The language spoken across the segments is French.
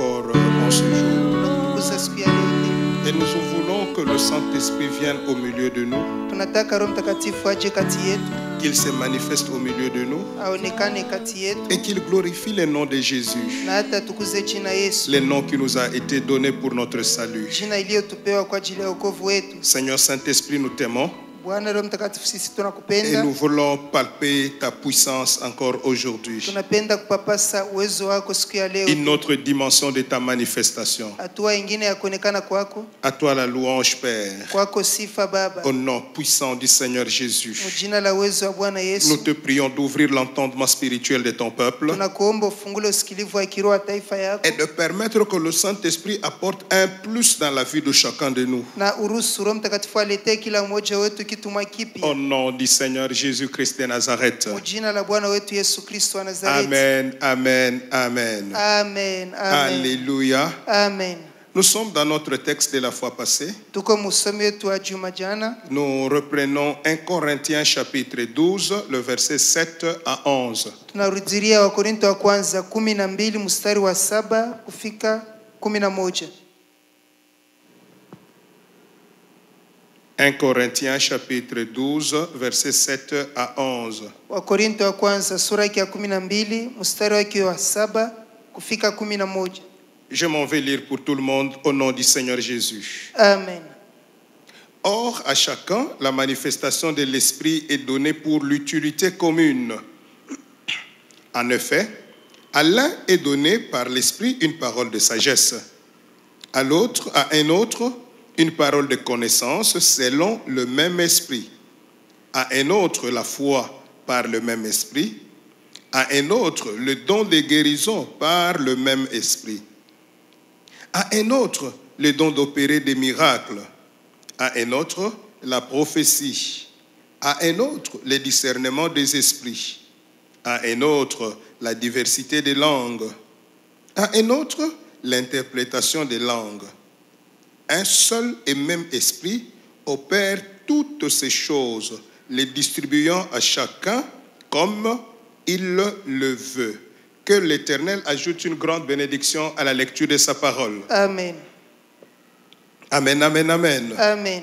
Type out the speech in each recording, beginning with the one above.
encore en ce jour. Tunakutukuza siku ya leo. Et nous voulons que le Saint-Esprit vienne au milieu de nous, Tunataka Roho Mtakatifu aje kati yetu, qu'il se manifeste au milieu de nous aonekane kati yetu, et qu'il glorifie le nom de Jésus, na hata tukuze jina Yesu, le nom qui nous a été donné pour notre salut. jina iliyotupewa kwa ajili ya wokovu wetu. Seigneur Saint-Esprit, nous t'aimons Bwana Roho Mtakatifu, sisi et tunakupenda, nous voulons palper ta puissance encore aujourd'hui. tunapenda kupapasa uwezo wako siku ya leo, Une autre dimension de ta manifestation. hatua ingine ya kuonekana kwako. À toi la louange, Père, Kwako sifa Baba, au nom puissant du Seigneur Jésus. mjina la uwezo wa Bwana Nous Yesu. te prions d'ouvrir l'entendement spirituel de ton peuple Tunakuomba ufungule usikilivu wa kiroho wa taifa yako, et de permettre que le Saint-Esprit apporte un plus dans la vie de chacun de nous. na uruhusu Roho Mtakatifu aletee kila mmoja wetu kitu kipya. Au nom du Seigneur Jésus-Christ de Nazareth. Mjina la Bwana wetu Yesu Kristo wa Nazareti. Amen, amen, amen. Amen, amen. Alléluia. Amen. Nous sommes dans notre texte de la fois passée. Tuko musomi wetu wa juma jana. Nous reprenons 1 Corinthiens chapitre 12, le verset 7 à 11. Tunarudilia Wakorintho wa kwanza 12 mstari wa 7 kufika 11. 1 Corinthiens chapitre 12, verset 7 à 11. Wakorintho wa kwanza sura ya 12 mstari wake wa 7 kufika 11. Je m'en vais lire pour tout le monde au nom du Seigneur Jésus. Amen. Or, à chacun, la manifestation de l'Esprit est donnée pour l'utilité commune. En effet, à l'un est donné par l'Esprit une parole de sagesse, à un autre, une parole de connaissance selon le même esprit, à un autre la foi par le même esprit, à un autre le don de guérison par le même esprit, à un autre le don d'opérer des miracles, à un autre la prophétie, à un autre le discernement des esprits, à un autre la diversité des langues, à un autre l'interprétation des langues. Un seul et même esprit opère toutes ces choses, les distribuant à chacun comme il le veut. Que l'Éternel ajoute une grande bénédiction à la lecture de sa parole. Amen. Amen, amen, amen. Amen.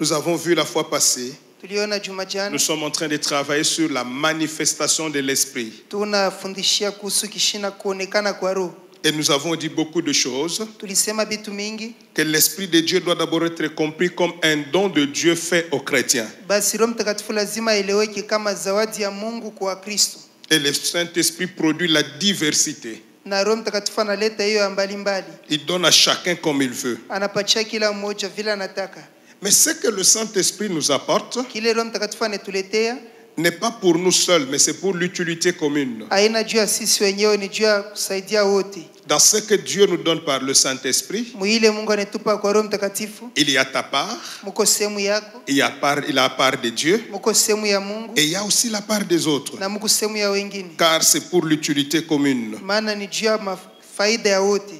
Nous avons vu la fois passée, Tuliona juma jana, nous sommes en train de travailler sur la manifestation de l'Esprit. tunafundishia kuhusu kishina kuonekana kwa Roho. Et nous avons dit beaucoup de choses. Tulisema vitu mingi. Que l'Esprit de Dieu doit d'abord être compris comme un don de Dieu fait aux chrétiens. Basi Roho Mtakatifu lazima eleweke kama zawadi ya Mungu kwa Kristo. Et le Saint-Esprit produit la diversité. Na Roho Mtakatifu analeta hiyo ya mbalimbali. Il donne à chacun comme il veut. Anapatia kila mmoja vile anataka. Mais ce que le Saint-Esprit nous apporte Kile Roho Mtakatifu anatuletea n'est pas pour nous seuls, mais c'est pour l'utilité commune. haina juu ya sisi wenyewe, ni juu ya kusaidia wote. Dans ce que Dieu nous donne par le Saint-Esprit, Muile Mungu anetupa kwa Roho Mtakatifu, il y a ta part, muko sehemu yako, il y a la part de Dieu, muko sehemu ya Mungu, et il y a aussi la part des autres. na muko sehemu ya wengine. Car c'est pour l'utilité commune. Maana ni juu ya faida ya wote.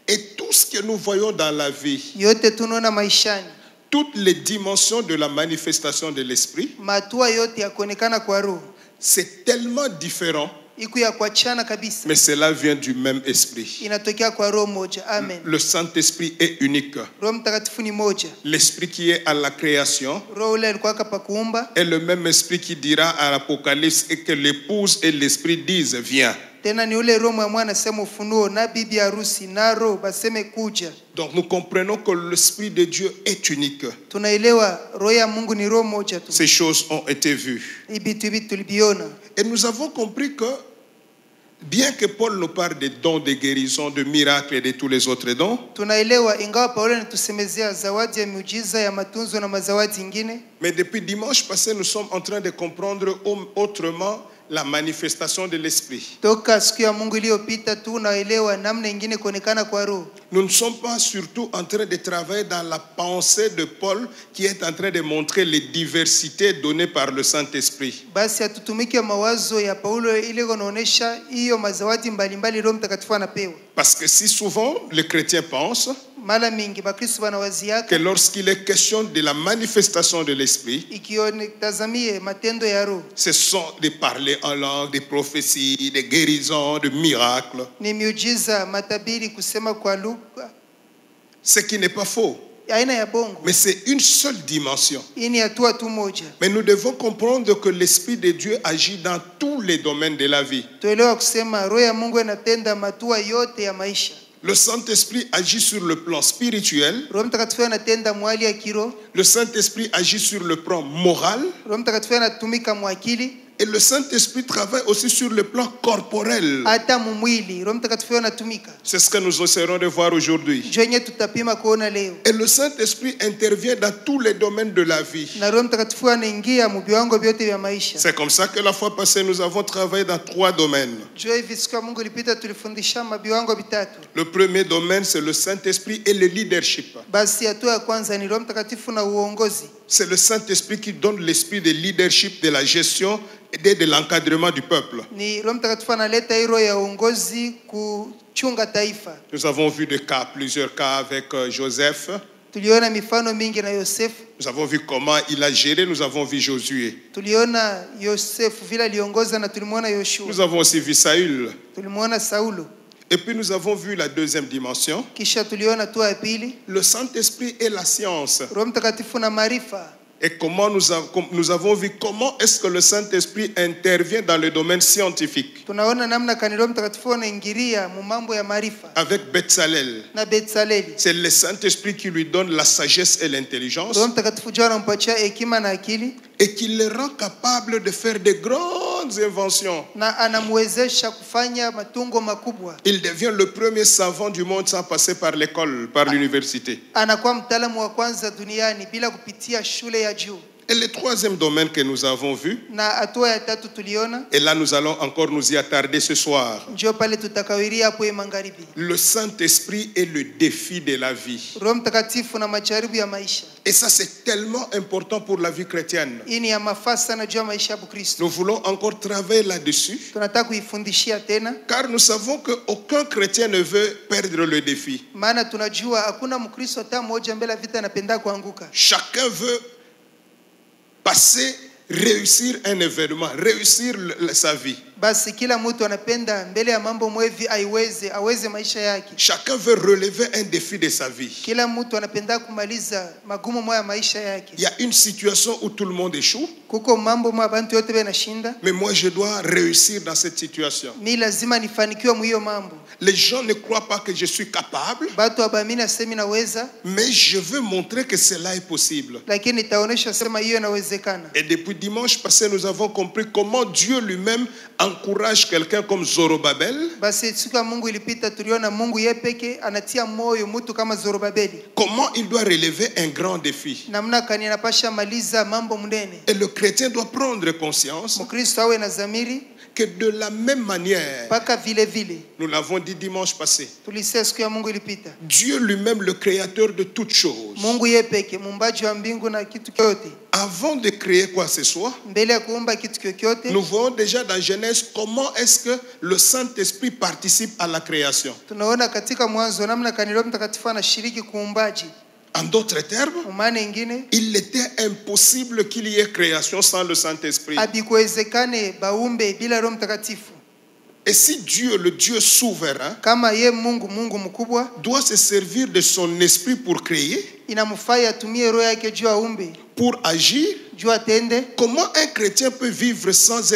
Et tout ce que nous voyons dans la vie, Yote tunaona maishani, toutes les dimensions de la manifestation de l'Esprit, matua yote ya kuonekana kwa Roho c'est tellement différent, iko ya kuachana kabisa, mais cela vient du même esprit. inatokea kwa Roho moja. Amen. Le Saint-Esprit est unique. Roho Mtakatifu ni moja. L'Esprit qui est à la création Roho ule alikuwa hapa kuumba, est le même esprit qui dira à l'Apocalypse et que l'épouse et l'Esprit disent viens. tena ni ule Roho mwa anasema Ufunuo na bibi harusi na Roho baseme kuja. Donc nous comprenons que l'Esprit de Dieu est unique. Tunaelewa Roho ya Mungu ni Roho moja tu. Ces choses ont été vues. Hivi tulibiona. Et nous avons compris que bien que Paul nous parle des dons de guérison, de miracles et de tous les autres dons, Tunaelewa ingawa Paulo anatusemezea zawadi ya miujiza ya matunzo na mazawadi zingine, mais depuis dimanche passé, nous sommes en train de comprendre autrement la manifestation de l'Esprit. toka siku ya Mungu iliyopita tunaelewa namna ingine kuonekana kwa Roho. Nous ne sommes pas surtout en train de travailler dans la pensée de Paul qui est en train de montrer les diversités données par le Saint-Esprit. Basi hatutumike mawazo ya Paulo ile kunaonesha hiyo mazawadi mbalimbali Roho Mtakatifu anapewa. Parce que si souvent les chrétiens pensent mara mingi bakristo que wanawaziaka lorsqu'il est question de la manifestation de l'esprit, ikionetazamie matendo ya roho ce sont des parler en langue, des prophéties, des guérisons, des miracles. ni miujiza, matabiri, kusema kwa lugha. Ce qui n'est pas faux. Aina ya bongo. Mais c'est une seule dimension. Hii ni hatua tu moja. Mais nous devons comprendre que l'Esprit de Dieu agit dans tous les domaines de la vie. Tuelewa kusema roho ya Mungu inatenda matua yote ya maisha. Le Saint-Esprit agit sur le plan spirituel. Roho Mtakatifu anatenda mwali ya kiroho. Le Saint-Esprit agit sur le plan moral. Roho Mtakatifu anatumika mwakili. Et le Saint-Esprit travaille aussi sur le plan corporel. Hata mumwili Roho Mtakatifu anatumika. C'est ce que nous essaierons de voir aujourd'hui. Jenye tutapima kuona leo. Et le Saint-Esprit intervient dans tous les domaines de la vie. Na Roho Mtakatifu anaingia mu viwango vyote vya maisha. C'est comme ça que la fois passée nous avons travaillé dans 3 domaines. Jua hivi siku ya Mungu ilipita tulifundisha viwango vitatu. Le premier domaine c'est le Saint-Esprit et le leadership. Basi hatua ya kwanza ni Roho Mtakatifu na uongozi. C'est le Saint-Esprit qui donne l'esprit de leadership, de la gestion et de l'encadrement du peuple. Ni Roho Mtakatifu analeta hilo ya uongozi kuchunga taifa. Nous avons vu plusieurs cas avec Joseph. Tuliona mifano mingi na Yosefu. Nous avons vu comment il a géré, nous avons vu Josué. Tuliona Yosefu vile aliongoza na tulimuona Yoshua. Nous avons aussi vu Saül. Tulimuona Saulo. Et puis nous avons vu la deuxième dimension. Kisha tuliona tu ya pili. Le Saint-Esprit et la science. Roho Mtakatifu na maarifa. Et comment nous avons vu comment est-ce que le Saint-Esprit intervient dans le domaine scientifique. Tunaona namna kani Roho Mtakatifu anaingilia mu mambo ya maarifa. Avec Betsalel. Na Betsaleli. C'est le Saint-Esprit qui lui donne la sagesse et l'intelligence. Roho Mtakatifu jana mpatia hekima na akili. Et qui le rend capable de faire de grandes inventions. Na anamwezesha kufanya matungo makubwa. Il devient le premier savant du monde sans passer par l'école, par l'université. Anakuwa mtaalamu wa kwanza duniani bila kupitia shule ya juu. Et le troisième domaine que nous avons vu, na hatua ya tatu tuliona, et là nous allons encore nous y attarder ce soir, njoo pale tutakawiria hapo magharibi. Le Saint-Esprit est le défi de la vie. Roho Mtakatifu na majaribu ya maisha. Et ça c'est tellement important pour la vie chrétienne. Hii ni ya mafasa sana juu ya maisha ya Kristo. Nous voulons encore travailler là-dessus. Tunataka kuifundishia tena. Car nous savons que aucun chrétien ne veut perdre le défi. Maana tunajua hakuna Mkristo hata mmoja mbele vita anapenda kuanguka. Chacun veut passer, réussir un événement, réussir sa vie. Basi kila mtu anapenda mbele ya mambo mwevi aweze maisha yake. Chacun veut relever un défi de sa vie. Kila mtu anapenda kumaliza magumu moya maisha yake. Il y a une situation où tout le monde échoue. Kuko mambo mwa bantu yote banashinda. Mais moi je dois réussir dans cette situation. Mimi lazima nifanikiwe mu hiyo mambo. Les gens ne croient pas que je suis capable. Batu abamini asemi naweza. Mais je veux montrer que cela est possible. Lakini nitaonesha sema hiyo inawezekana. Et depuis dimanche passé nous avons compris comment Dieu lui-même encourage quelqu'un comme Zorobabel. Basi siku ya Mungu ilipita tuliona Mungu yeye peke anatia moyo mtu kama Zorobabeli. Comment il doit relever un grand défi. Namna kani anapasha maliza mambo mnene. Et le chrétien doit prendre conscience Mkristo awe na zamiri que de la même manière, paka vile vile, nous l'avons dit dimanche passé, tulisema siku ya Mungu ilipita, Dieu lui-même le créateur de toutes choses, Mungu yeye peke muumbaji wa mbingu na kitu kyote, avant de créer quoi que ce soit, mbele ya kuumba kitu kyote, nous voyons déjà dans Genèse comment est-ce que le Saint-Esprit participe à la création. Tunaona katika mwanzo namna kani Roho Mtakatifu anashiriki kuumbaji. En d'autres termes, il était impossible qu'il y ait création sans le Saint-Esprit. Et si Dieu, le Dieu souverain, doit se servir de son esprit pour créer, pour agir, comment un chrétien peut vivre sans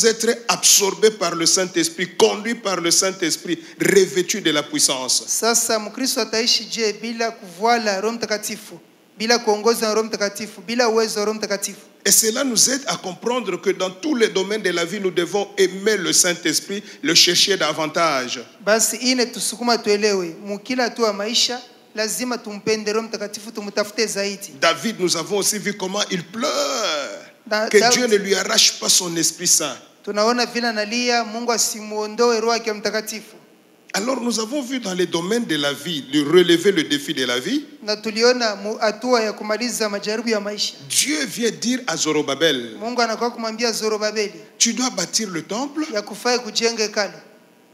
être absorbé par le Saint-Esprit, conduit par le Saint-Esprit, revêtu de la puissance? Sasa Mkristo ataishi je bila kuvala Roho Mtakatifu, bila kuongozwa na Roho Mtakatifu, bila uwezo wa Roho Mtakatifu? Et cela nous aide à comprendre que dans tous les domaines de la vie, nous devons aimer le Saint-Esprit, le chercher davantage. Basi ine tusukuma tuelewe, mukila tu wa maisha lazima tumpende Roho Mtakatifu, tumtafute zaidi. David, nous avons aussi vu comment il pleure. Que Dieu ne lui arrache pas son Esprit Saint. Alors nous avons vu dans les domaines de la vie, de relever le défi de la vie. Dieu vient dire à Zorobabel, tu dois bâtir le temple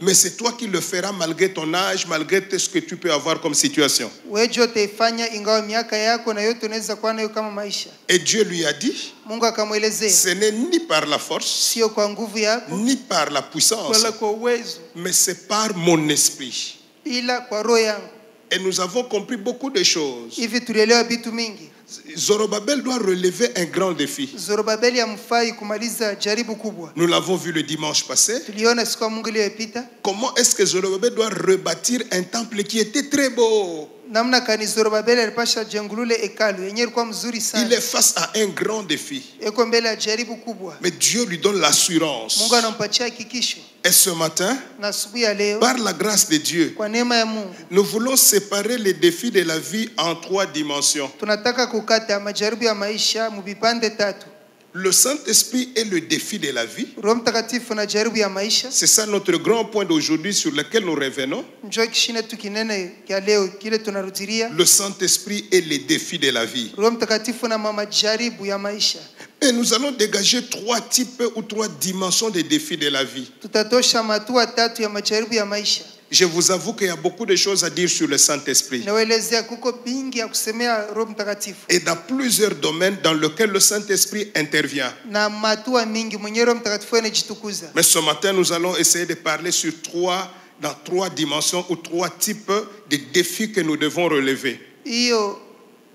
Mais c'est toi qui le feras malgré ton âge, malgré tout ce que tu peux avoir comme situation. wewe ndio utaifanya ingawa miaka yako na yote unaweza kuwa nayo kama maisha. Et Dieu lui a dit, Mungu akamwelezea, ce n'est ni par la force, sio kwa nguvu yako ni par la puissance, wala kwa uwezo, mais c'est par mon esprit. ila kwa roho yangu. Et nous avons compris beaucoup de choses. Hivi tulielewa vitu mingi. Zorobabel doit relever un grand défi. Zorobabeli amfai kumaliza jaribu kubwa. Nous l'avons vu le dimanche passé. Tuliona siku ya Mungu iliyopita Comment est-ce que Zorobabel doit rebâtir un temple qui était très beau? namna kani Zorobabeli alipasha jengulule hekalu yenyewe ilikuwa mzuri Il sana. est face à un grand défi. Eko mbele ya jaribu kubwa. Mais Dieu lui donne l'assurance. Mungu anampatia hakikisho. Et ce matin, Na asubuhi ya leo par la grâce de Dieu, kwa neema ya Mungu nous voulons séparer les défis de la vie en 3 dimensions. tunataka kukata majaribu ya maisha mvipande tatu. Le Saint-Esprit est le défi de la vie. Roho Mtakatifu na jaribu ya maisha. C'est ça notre grand point d'aujourd'hui sur lequel nous revenons. Njoo kishine tu kinene ya leo kile tunarudilia. Le Saint-Esprit est le défi de la vie. Roho Mtakatifu na majaribu ya maisha. Et nous allons dégager 3 types ou 3 dimensions des défis de la vie. Tutatosha matua tatu ya majaribu ya maisha. Je vous avoue qu'il y a beaucoup de choses à dire sur le Saint-Esprit. Naelezea kuko bingi ya kusemea Roho Mtakatifu. Et dans plusieurs domaines dans lesquels le Saint-Esprit intervient. Na matua mingi mwenye Roho Mtakatifu anajitukuza. Mais ce matin, nous allons essayer de parler sur 3 dimensions ou 3 types de défis que nous devons relever. Hiyo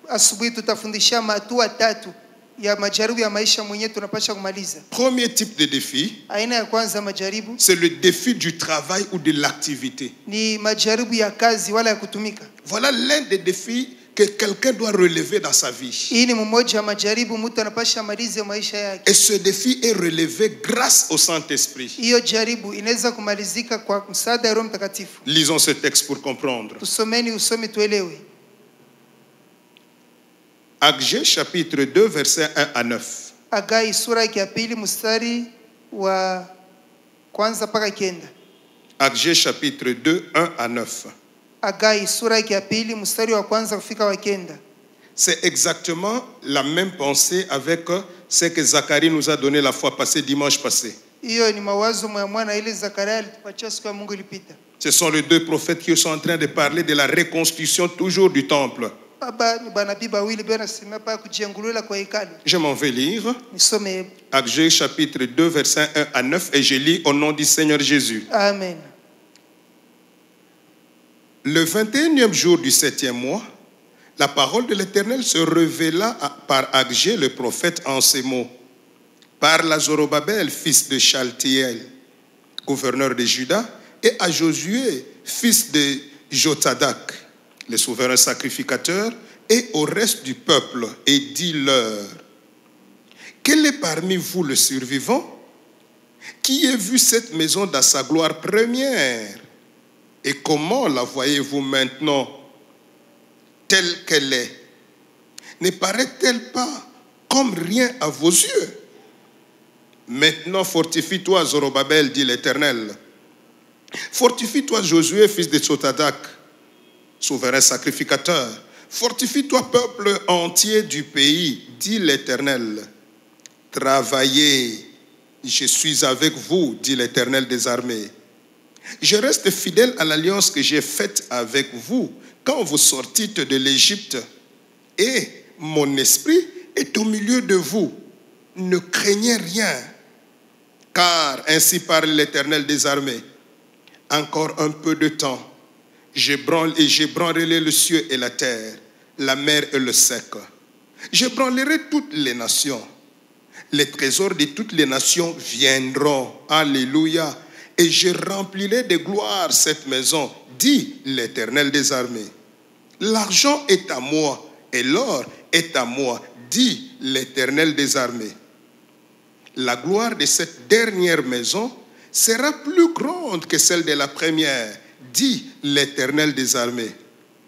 asubuhi tutafundisha matua tatu ya majaribu ya maisha mwenye tunapasha kumaliza. Premier type de défi, Aina ya kwanza majaribu c'est le défi du travail ou de l'activité. ni majaribu ya kazi wala ya kutumika. Voilà l'un des défis que quelqu'un doit relever dans sa vie. Hii ni mmoja wa majaribu mtu anapasha malize maisha yake. Et ce défi est relevé grâce au Saint-Esprit. Hiyo jaribu inaweza kumalizika kwa msaada wa Roho Mtakatifu. Lisons ce texte pour comprendre. Tusomeni usome tuelewe. Agé chapitre 2 versets 1 à 9. Agai sura ya pili mstari wa kwanza mpaka kenda. Agé chapitre 2 1 à 9. Agai sura ya pili mstari wa kwanza kufika wa kenda. C'est exactement la même pensée avec ce que Zacharie nous a donné la fois passée, dimanche passé. Hiyo ni mawazo ya mwana ile Zakaria alitupatia siku ya Mungu ilipita. Ce sont les 2 prophètes qui sont en train de parler de la reconstruction toujours du temple. Baba ni banabii bawili bwana sema pa kujengulula kwa hekalu. Je m'en vais lire. Nisome. Agé chapitre 2 versets 1 à 9 et je lis au nom du Seigneur Jésus. Amen. Le 21e jour du 7e mois, la parole de l'Éternel se révéla par Agé le prophète en ces mots. Parle à Zorobabel, fils de Shaltiel, gouverneur de Juda, et à Josué, fils de Jotadak, le souverain sacrificateur, et au reste du peuple, et dis-leur, quel est parmi vous le survivant qui ait vu cette maison dans sa gloire première? Et comment la voyez-vous maintenant telle qu'elle est? Ne paraît-elle pas comme rien à vos yeux? Maintenant fortifie-toi, Zorobabel, dit l'Éternel. Fortifie-toi, Josué, fils de Tsotadak, souverain sacrificateur. Fortifie-toi, peuple entier du pays, dit l'Éternel. Travaillez, je suis avec vous, dit l'Éternel des armées. Je reste fidèle à l'alliance que j'ai faite avec vous quand vous sortîtes de l'Égypte. Et mon esprit est au milieu de vous. Ne craignez rien, car ainsi parle l'Éternel des armées. Encore un peu de temps, j'ébranlerai le ciel et la terre, la mer et le sec. J'ébranlerai toutes les nations. Les trésors de toutes les nations viendront. Alléluia. Et je remplirai de gloire cette maison, dit l'Éternel des armées. L'argent est à moi et l'or est à moi, dit l'Éternel des armées. La gloire de cette dernière maison sera plus grande que celle de la première, dit l'Éternel des armées.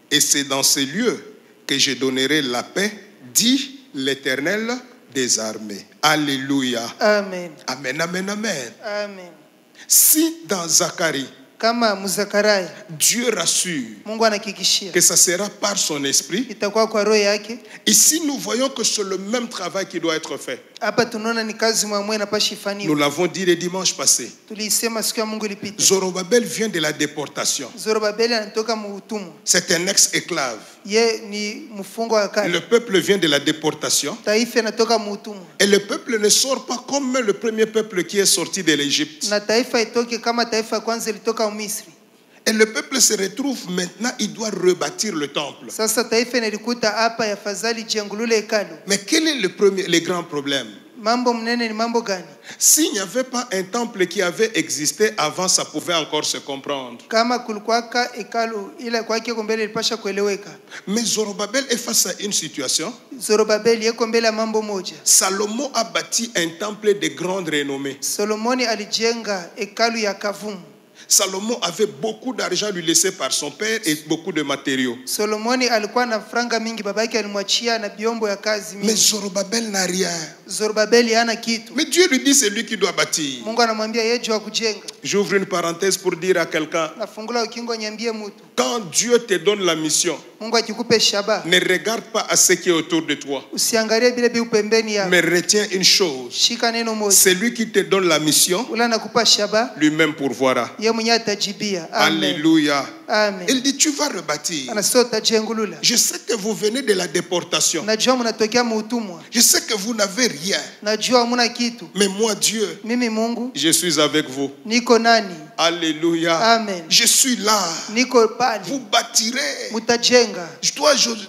Et c'est dans ces lieux que je donnerai la paix, dit l'Éternel des armées. Alléluia. Amen. Amen, amen, amen. Amen. Si dans Zacharie, kama Mzakaria, Dieu rassure Mungu anahakikishia que ça sera par son esprit. itakuwa kwa roho yake. Ici, nous voyons que c'est le même travail qui doit être fait. Hapa tunaona ni kazi mwamwe inapaswa Nous ifanywe. l'avons dit le dimanche passé. Tulisema siku ya Mungu ilipita. Zorobabel vient de la déportation. Zorobabeli anatoka mu utumwa. C'est un ex-esclave. Ye ni mfungwa wa kale. Le peuple vient de la déportation. Taifa inatoka mu utumwa. Et le peuple ne sort pas comme le premier peuple qui est sorti de l'Égypte. Na taifa itoke kama taifa kwanza ilitoka Misri. Et le peuple se retrouve maintenant, il doit rebâtir le temple. Sasa taifa inalikuta hapa ya fadhali jengulule hekalu. Mais quel est le grand problème? Mambo mnene ni mambo gani? S'il n'y avait pas un temple qui avait existé avant, ça pouvait encore se comprendre. Kama kulikuwaka hekalu ile kwake mbele ilipasha kueleweka. Mais Zorobabel est face à une situation. Zorobabeli yeko mbele ya mambo moja. Salomon a bâti un temple de grande renommée. Solomoni alijenga hekalu ya kavumu. Salomon avait beaucoup d'argent lui laissé par son père et beaucoup de matériaux. Solomoni alikuwa na franga mingi, baba yake alimwachia na biombo ya kazi mingi. Mais Zorobabel n'a rien. Zorobabeli hana kitu. Mais Dieu lui dit c'est lui qui doit bâtir. Mungu anamwambia yeye jua kujenga. J'ouvre une parenthèse pour dire à quelqu'un, Nafungula ukingo nyambie mtu. quand Dieu te donne la mission, Mungu akikupe shaba, ne regarde pas à ce qui est autour de toi, usiangalie bile bi upembeni yako. mais retiens une chose. Shika neno moja. Celui qui te donne la mission, Ula nakupa shaba, lui-même pourvoira. yeye mwenyewe atajibia. Amen. Alléluia. Amen. Il dit, tu vas rebâtir. Anasota jengulula. Je sais que vous venez de la déportation. Najua mnatokea mu utumwa. Je sais que vous n'avez rien. Najua hamuna kitu. Mais moi, Dieu, Mimi Mungu je suis avec vous. niko nani? Alléluia. Amen. Je suis là. Niko pale. Vous bâtirez. Mutajenga.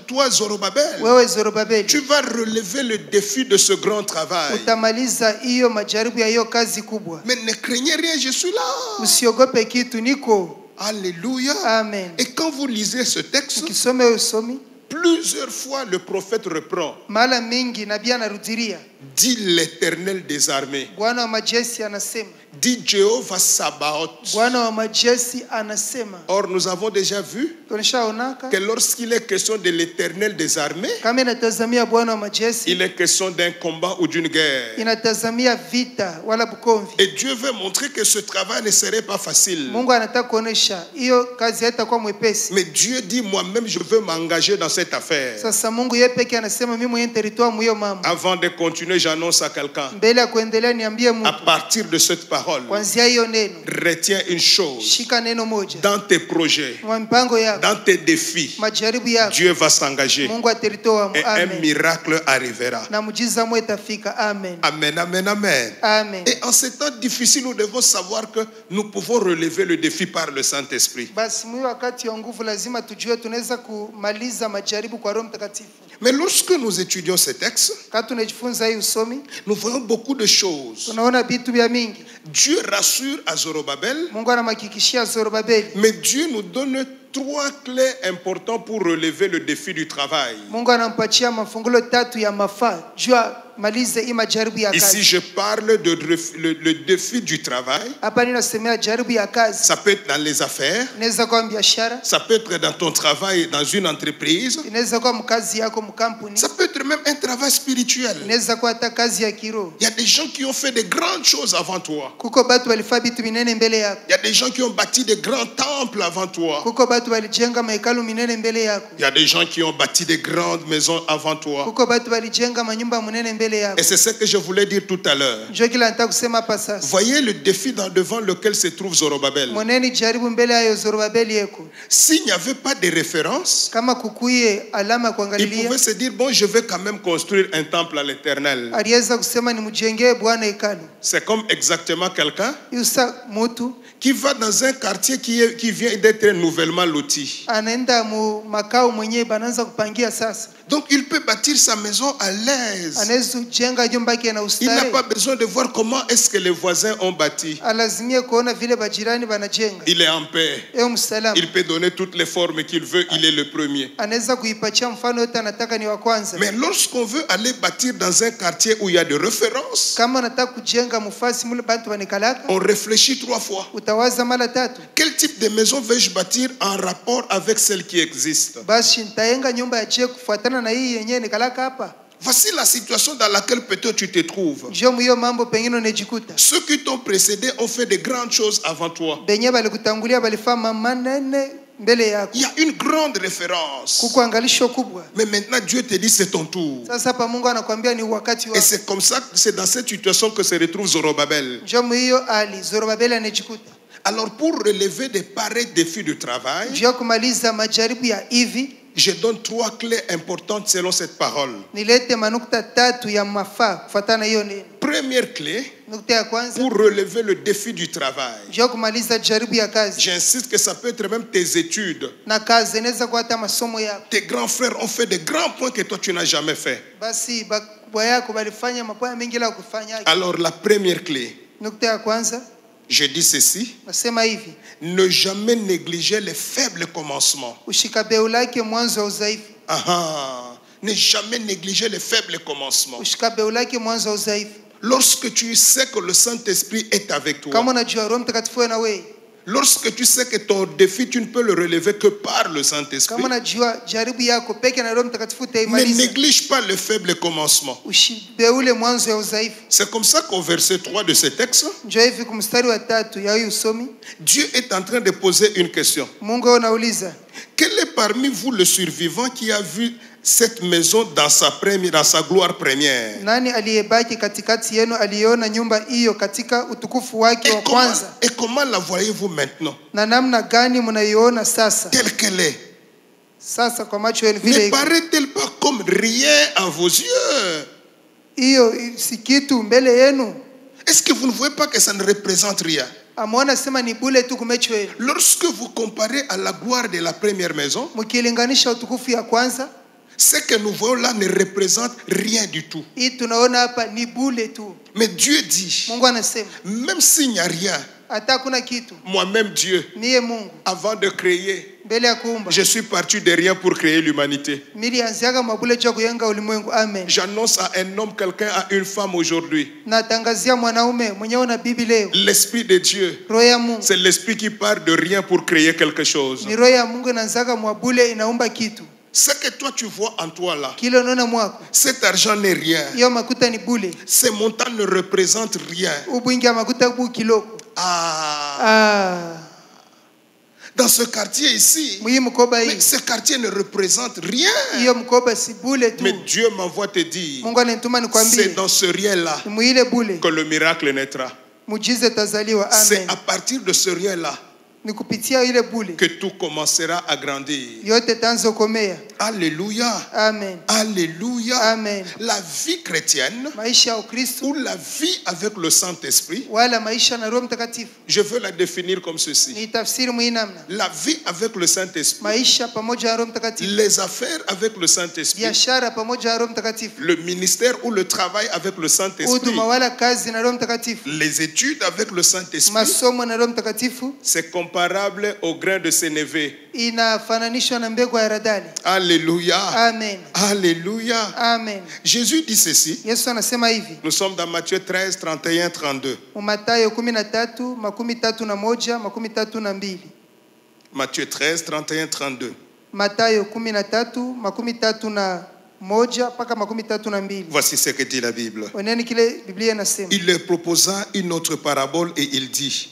Toi, Zorobabel, Wewe Zorobabeli, tu vas relever le défi de ce grand travail. utamaliza hiyo majaribu ya hiyo kazi kubwa. Mais ne craignez rien, je suis là. Usiogope kitu, niko. Alléluia. Amen. Et quand vous lisez ce texte, Ukisome usomi, plusieurs fois le prophète reprend. mara mingi nabii anarudilia. Dit l'Éternel des armées. Bwana wa majeshi anasema. Dit Jéhovah Sabaoth. Bwana wa majeshi anasema. Or, nous avons déjà vu Tunishaonaka que lorsqu'il est question de l'Éternel des armées, kama inatazamia Bwana wa majeshi, il est question d'un combat ou d'une guerre. inatazamia vita wala bukomvi. Et Dieu veut montrer que ce travail ne serait pas facile. Mungu anataka kuonesha hiyo kazi haitakuwa mwepesi. Mais Dieu dit, moi-même, je veux m'engager dans cette affaire. Sasa Mungu yeye peke anasema mimi mwenyewe niteritoa mu hiyo mambo. Avant de continuer, j'annonce à quelqu'un, Mbele ya kuendelea niambie à mtu partir de cette parole, kwanzia hiyo neno, retiens une chose. shika neno moja. Dans tes projets, Mwa mpango yako, dans tes défis, majaribu yako, Dieu va s'engager Mungu ateritoa mu. et un Amen. miracle arrivera. Na mujiza mwe itafika. Amen. Amen, amen, amen. Amen. Et en ces temps difficiles, nous devons savoir que nous pouvons relever le défi par le Saint-Esprit. Basi mwi wakati wa nguvu lazima tujue tunaweza kumaliza majaribu kwa Roho Mtakatifu. Mais lorsque nous étudions ces textes, Kati tunajifunza hii usomi, nous voyons beaucoup de choses. tunaona vitu vya mingi. Dieu rassure à Zorobabel, Mungu anamhakikishia Zorobabeli. mais Dieu nous donne 3 clés importantes pour relever le défi du travail. Mungu anampatia mafungulo 3 ya mafaa jua malize hii majaribu ya Ici, kazi. je parle de le défi du travail. Hapa ninasemea jaribu ya kazi. Ça peut être dans les affaires, Inaweza kuwa biashara, ça peut être dans ton travail dans une entreprise, inaweza kuwa mkazi yako mkampuni, ça peut être même un travail spirituel. inaweza kuwa hata kazi ya kiroho. Il y a des gens qui ont fait de grandes choses avant toi. Kuko batu walifanya vitu minene mbele yako. Il y a des gens qui ont bâti de grands temples avant toi. Kuko batu walijenga mahekalu minene mbele yako. Il y a des gens qui ont bâti de grandes maisons avant toi. Kuko batu walijenga manyumba munene mbele yako. Et c'est ce que je voulais dire tout à l'heure. Njoo kila nataka kusema hapa sasa. Voyez le défi devant lequel se trouve Zorobabel. Moneni jaribu mbele ya Zorobabeli yeko. S'il n'y avait pas de référence, Kama kukuie alama il kuangalilia, pouvait se dire, bon, je vais quand même construire un temple à l'Éternel. aliweza kusema ni mjengee Bwana hekalu. C'est comme exactement quelqu'un Yusa mutu qui va dans un quartier qui vient d'être nouvellement loti. anaenda mu makao mwenyewe banaanza kupangia sasa. Donc il peut bâtir sa maison à l'aise. Anaweza jenga jumba yake na Il n'a ustare. pas besoin de voir comment est-ce que les voisins ont bâti. Alazimie kuona vile bajirani banajenga. Il est en paix. Eo msalama. Il peut donner toutes les formes qu'il veut. Il est le premier. Anaweza kuipatia mfano yote anataka ni wa kwanza. Mais lorsqu'on veut aller bâtir dans un quartier où il y a de références, Kama unataka kujenga mufasi mule bantu banikalaka, on réfléchit 3 fois. utawaza mara 3. Quel type de maison vais-je bâtir en rapport avec celle qui existe? Basi nitaenga nyumba ya je kufuatana na hii yenyewe nikalaka hapa. Voici la situation dans laquelle peut-être tu te trouves. Njoo mwiyo mambo pengine unajikuta. Ceux qui t'ont précédé ont fait de grandes choses avant toi. Benye balikutangulia balifanya manene mbele yako. Il y a une grande référence. Kuko angalisho kubwa. Mais maintenant Dieu te dit c'est ton tour. Sasa hapa Mungu anakuambia ni wakati Et wako. c'est comme ça, c'est dans cette situation que se retrouve Zorobabel. Njoo mwiyo ali Zorobabeli anajikuta. Alors pour relever des pareils défis de travail, Njoo kumaliza majaribu ya hivi. je donne 3 clés importantes selon cette parole. Nilete manukta 3 ya mafaa kufuatana hiyo neno. Première clé, Nukta ya kwanza, pour relever le défi du travail. njoo kumaliza jaribu ya kazi. J'insiste que ça peut être même tes études. Na kazi inaweza kuwa hata masomo yako. Tes grands frères ont fait de grands points que toi tu n'as jamais fait. Basi bakubwa yako balifanya mapoa mengi la kufanya. Alors la première clé, Nukta ya kwanza, je dis ceci, nasema hivi. ne jamais négliger les faibles commencements. Ushikabeu lake mwanzo wa udhaifu. Ne jamais négliger les faibles commencements. Ushikabeu lake mwanzo wa udhaifu. Lorsque tu sais que le Saint-Esprit est avec toi, Kama unajua Roho Mtakatifu na wewe. lorsque tu sais que ton défi, tu ne peux le relever que par le Saint-Esprit, Kama unajua jaribu yako peke na Roho Mtakatifu ne utaimaliza. néglige pas le faible commencement. Ushibeule mwanzo wa udhaifu. C'est comme ça qu'au verset 3 de ce texte, Njoo hivi kumstari wa 3 ya huyu usomi. Dieu est en train de poser une question. Mungu anauliza, Quel est parmi vous le survivant qui a vu cette maison dans sa gloire première? nani aliyebaki katikati yenu aliona nyumba hiyo katika utukufu wake wa kwanza? Et comment la voyez-vous maintenant? Na namna gani mnaiona sasa? Telle qu'elle est. Sasa kwa macho yenu Ne vile iko. paraît-elle pas comme rien à vos yeux? Hiyo si kitu mbele yenu. Est-ce que vous ne voyez pas que ça ne représente rien? Amwona sema ni bule tu kumecho yenu. Lorsque vous comparez à la gloire de la première maison, Mkilinganisha utukufu ya kwanza, ce que nous voyons là ne représente rien du tout. hii tunaona hapa ni bule tu. Mais Dieu dit, Mungu anasema même s'il n'y a rien, hata kuna kitu. moi-même Dieu, Mie Mungu avant de créer, mbele ya kuumba je suis parti de rien pour créer l'humanité. nilianziaga mabule cha kuyenga ulimwengu. Amen. J'annonce à un homme, quelqu'un, à une femme aujourd'hui. Natangazia mwanaume mwenyewe na bibi leo. L'Esprit de Dieu, Roho ya Mungu c'est l'Esprit qui part de rien pour créer quelque chose. ni roho ya Mungu inaanzaga mwabule inaumba kitu. Ce que toi tu vois en toi là, Kile unaona mwako cet argent n'est rien. hiyo makuta ni bule. Ces montants ne représentent rien. Ubwingi ya makuta bu kiloko. Dans ce quartier ici, Mwi mkoba mais hii ce quartier ne représente rien. hiyo mkoba si bule tu. Mais Dieu m'envoie te dire, Mungu ananituma nikwambie c'est dans ce rien-là ni mwile bule que le miracle naîtra. mujize tazaliwa. C'est Amen. à partir de ce rien-là Ni kupitia ile bule que tout commencera à grandir. yote tanzo komea. Alléluia. Amen. Alléluia. Amen. La vie chrétienne Maisha ya Ukristo ou la vie avec le Saint-Esprit, wala maisha na Roho Mtakatifu je veux la définir comme ceci. ni tafsiri mwi namna. La vie avec le Saint-Esprit, Maisha pamoja na Roho Mtakatifu, les affaires avec le Saint-Esprit, biashara pamoja na Roho Mtakatifu, le ministère ou le travail avec le Saint-Esprit, huduma wala kazi na Roho Mtakatifu, les études avec le Saint-Esprit, masomo na Roho Mtakatifu c'est comparable au grain de sénévé. inafananishwa na mbegu ya haradali. Alléluia. Amen. Alléluia. Amen. Jésus dit ceci. Yesu anasema hivi Nous sommes dans Matthieu 13, 31, 32. Mathayo 13:31-32. Matthieu 13, 31, 32. Mathayo 13:31 mpaka 32. Voici ce que dit la Bible. Oneni kile Biblia inasema. Il leur proposa une autre parabole et il dit: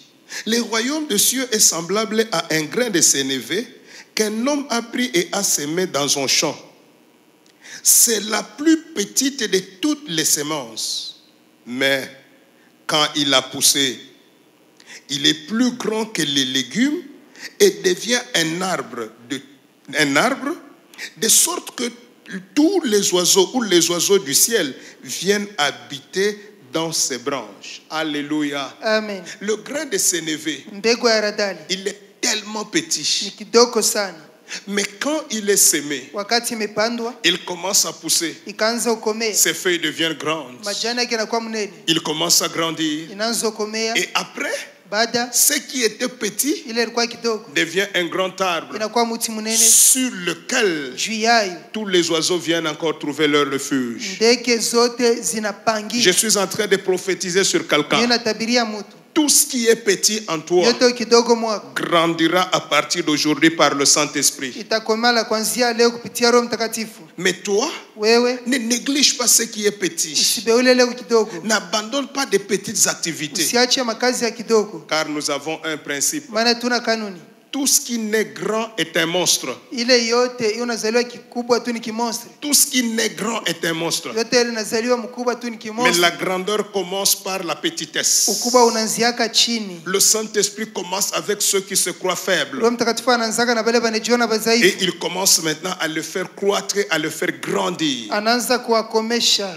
Le royaume de cieux est semblable à un grain de sénévé qu'un homme a pris et a semé dans son champ. C'est la plus petite de toutes les semences. Mais quand il a poussé, il est plus grand que les légumes et devient un arbre, de sorte que tous les oiseaux ou les oiseaux du ciel viennent habiter dans ses branches. Alléluia. Amen. Le grain de sénévé, Mbegu ya haradali il est tellement ni petit. kidogo sana. Mais quand il est semé, Wakati imepandwa il commence à pousser. ikaanza ukomea, Ses feuilles deviennent grandes. majani yake yanakuwa mnene, Il commence à grandir. inaanza ukomea. Et après, Baada ce qui était petit ile ilikuwa kidogo devient un grand arbre inakuwa mti mnene, sur lequel juu yayo tous les oiseaux viennent encore trouver leur refuge. ndege zote Je zinapangia. suis en train de prophétiser sur Hiyo quelqu'un. natabiria mtu Tout ce qui est petit en toi yote kidogo mwako grandira à partir d'aujourd'hui par le Saint-Esprit. itakomala kuanzia leo kupitia Roho Mtakatifu. Mais toi, Wewe ne néglige pas ce qui est petit. usibeule leo kidogo, N'abandonne pas de petites activités. usiache makazi ya kidogo, Car nous avons un principe. maana tuna kanuni Tout ce qui naît grand est un monstre. ile yote unazaliwa kikubwa tu ni kimonstre, Tout ce qui naît grand est un monstre. yote ile inazaliwa mkubwa tu ni Mais kimonstre. la grandeur commence par la petitesse. Ukubwa unaanziaka chini. Le Saint-Esprit commence avec ceux qui se croient faibles. Roho Mtakatifu anaanzaka na bale banajiona Et badhaifu, il commence maintenant à le faire croître, à le faire grandir. anaanza kuwakomesha.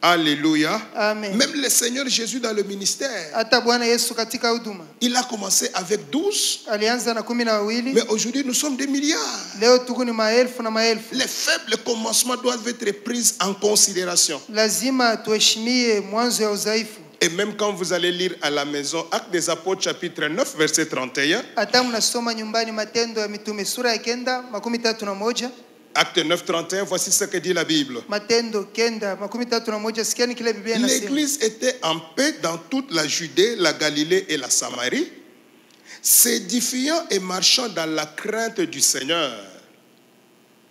Alléluia. Amen. Même le Seigneur Jésus dans le ministère, Hata Bwana Yesu katika huduma il a commencé avec 12, alianza na 12, mais aujourd'hui nous sommes des milliards. leo tuko ni maelfu na maelfu. Les faibles commencements doivent être pris en considération. Lazima tuheshimie mwanzo ya udhaifu. Et même quand vous allez lire à la maison, Actes des Apôtres chapitre 9 verset 31, Hata mnasoma nyumbani Matendo ya Mitume sura ya 9:31, Acte 9, 31, voici ce que dit la Bible. Matendo 9:31, sikiani kile Biblia inasema. L'église était en paix dans toute la Judée, la Galilée et la Samarie, s'édifiant et marchant dans la crainte du Seigneur.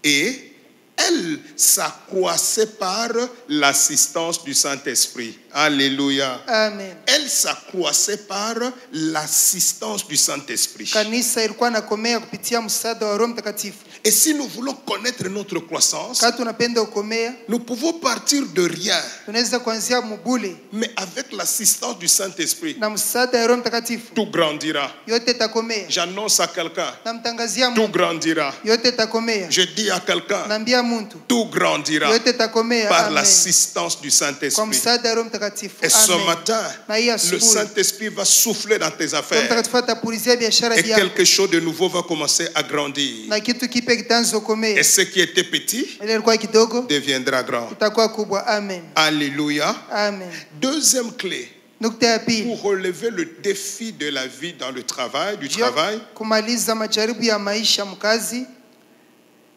Et elle s'accroissait par l'assistance du Saint-Esprit. Alléluia. Amen. Elle s'accroissait par l'assistance du Saint-Esprit. Kanisa ilikuwa nakomea kupitia msaada wa Roho Mtakatifu. Et si nous voulons connaître notre croissance, Kati tunapenda ukomea, nous pouvons partir de rien, tunaweza kuanzia mubule mais avec l'assistance du Saint-Esprit, na msaada wa Roho Mtakatifu tout grandira. yote itakomea. J'annonce à quelqu'un, Namtangazia tout Mungu grandira. yote itakomea. Je dis à quelqu'un, Naambia mtu tout grandira yote itakomea. par Amen. l'assistance du Kwa Saint-Esprit. msaada wa Roho Mtakatifu. Et ce Amen. matin, Na hii le asubuhi Saint-Esprit va souffler dans tes Roho affaires Mtakatifu atapulizia biashara et yako quelque chose de nouveau va commencer à grandir. na kitu kipya kitaanza kukomea. Et ce qui était petit Ile ilikuwa kidogo deviendra grand. itakuwa kubwa. Amen. Alléluia. Amen. Deuxième clé Nukta ya pili, pour relever le défi de la vie dans le travail, du juu ya travail, kumaliza majaribu ya maisha mkazi,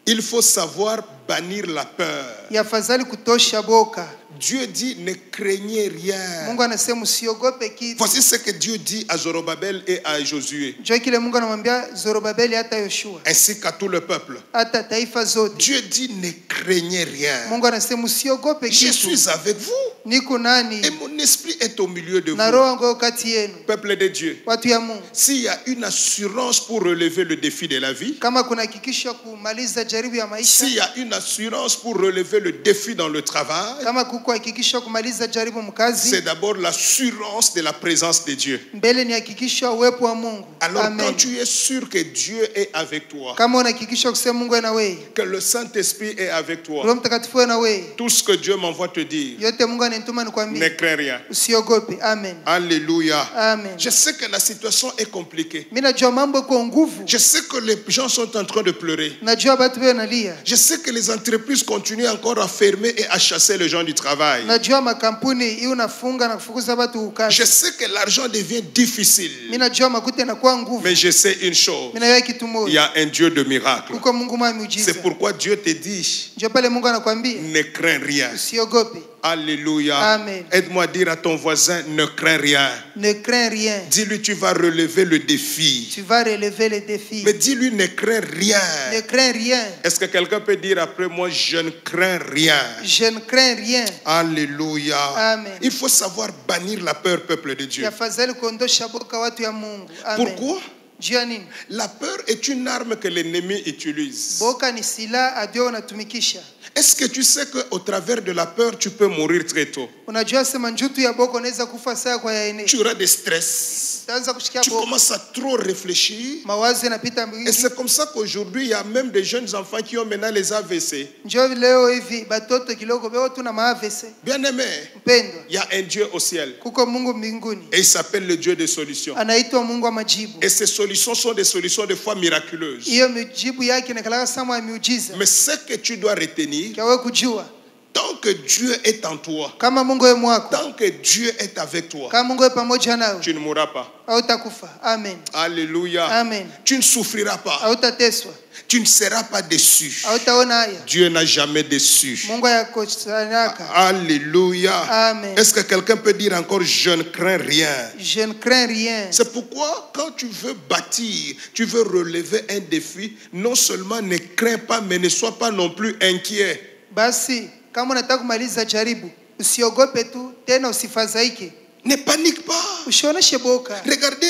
il faut savoir bannir la peur. yafadhali kutosha boka. Dieu dit ne craignez rien. Mungu anasema usiogope kitu. Voici ce que Dieu dit à Zorobabel et à Josué, Njoo kile Mungu anamwambia Zorobabeli hata Yoshua ainsi qu'à tout le peuple. hata taifa zote. Dieu dit ne craignez rien. Mungu anasema usiogope Je kitu. suis avec vous Niko nani et mon esprit est au milieu de na vous. roho yangu kati yenu, Peuple de Dieu, watu ya Mungu. s'il y a une assurance pour relever le défi de la vie, Kama kuna hakikisho ya kumaliza jaribu ya maisha, s'il y a une assurance pour relever le défi dans le travail, kama kuko hakikisho ya kumaliza jaribu mkazi, c'est d'abord l'assurance de la présence de Dieu. mbele ni hakikisho ya uwepo wa Mungu. Alors Amen. quand tu es sûr que Dieu est avec toi, Kama una hakikisho kusema Mungu ana wewe, que le Saint-Esprit est avec toi, Roho Mtakatifu ana wewe, tout ce que Dieu m'envoie te dire, yote Mungu ananituma ne nikwambie, crains rien. usiogope. Amen. Alléluia. Amen. Je sais que la situation est compliquée. Mimi najua mambo kwa nguvu. Je sais que les gens sont en train de pleurer. Najua watu wewe nalia. Je sais que les entreprises continuent encore à fermer et à chasser les gens du travail. Najua makampuni hii unafunga na kufukuza watu kazi. Je sais que l'argent devient difficile. Mimi najua makuta inakuwa nguvu. Mais je sais une chose. Mimi najua kitu Il y moja. a un Dieu de miracles. Kuko Mungu mwa miujiza. C'est pourquoi Dieu te dit, Njoo pale Mungu anakuambia ne crains rien. usiogope. Alléluia. Amen. Aide-moi à dire à ton voisin, ne crains rien. Ne crains rien. Dis-lui, tu vas relever le défi. Tu vas relever les défis. Mais dis-lui, ne crains rien. Ne crains rien. Est-ce que quelqu'un peut dire après moi, je ne crains rien? Je ne crains rien. Alléluia. Amen. Il faut savoir bannir la peur, peuple de Dieu. Yafadhali kuondosha boka watu ya Mungu. Amen. Pourquoi? Juu ya nini? La peur est une arme que l'ennemi utilise. Boka ni silaha adui wanatumikisha. Est-ce que tu sais qu'au travers de la peur, tu peux mourir très tôt? Unajua sema njutu ya boko unaweza kufa saa kwa yaene. Tu auras des stress. Utaanza kushikia Tu boko. commences à trop réfléchir. Mawazo yanapita Et mwingi. c'est comme ça qu'aujourd'hui, il y a même des jeunes enfants qui ont maintenant les AVC. Njoo leo hivi batoto kiloko beo tuna maavese. Bien-aimé, Mpendwa, il y a un Dieu au ciel. kuko Mungu mbinguni. Et il s'appelle le Dieu des solutions. Anaitwa Mungu wa majibu. Et ces solutions sont des solutions de foi miraculeuses. Hiyo mijibu yake inakalaka sama ya miujiza. Mais ce que tu dois retenir, Kawe kujua Tant que Dieu est en toi, Kama Mungu yu mwako, tant que Dieu est avec toi, kama Mungu yu pamoja nawe, tu ne mourras pas. hautakufa. Amen. Alléluia. Amen. Tu ne souffriras pas. Hautateswa. Tu ne seras pas déçu. Hautaona haya. Dieu n'a jamais déçu. Mungu hayakosanaka. Alléluia. Amen. Est-ce que quelqu'un peut dire encore, je ne crains rien? Je ne crains rien. C'est pourquoi quand tu veux bâtir, tu veux relever un défi, non seulement ne crains pas, mais ne sois pas non plus inquiet. Basi, kama unataka kumaliza jaribu, usiogope tu, tena usifadhaike. Ne panique pas. Usionyeshe boka. Regardez,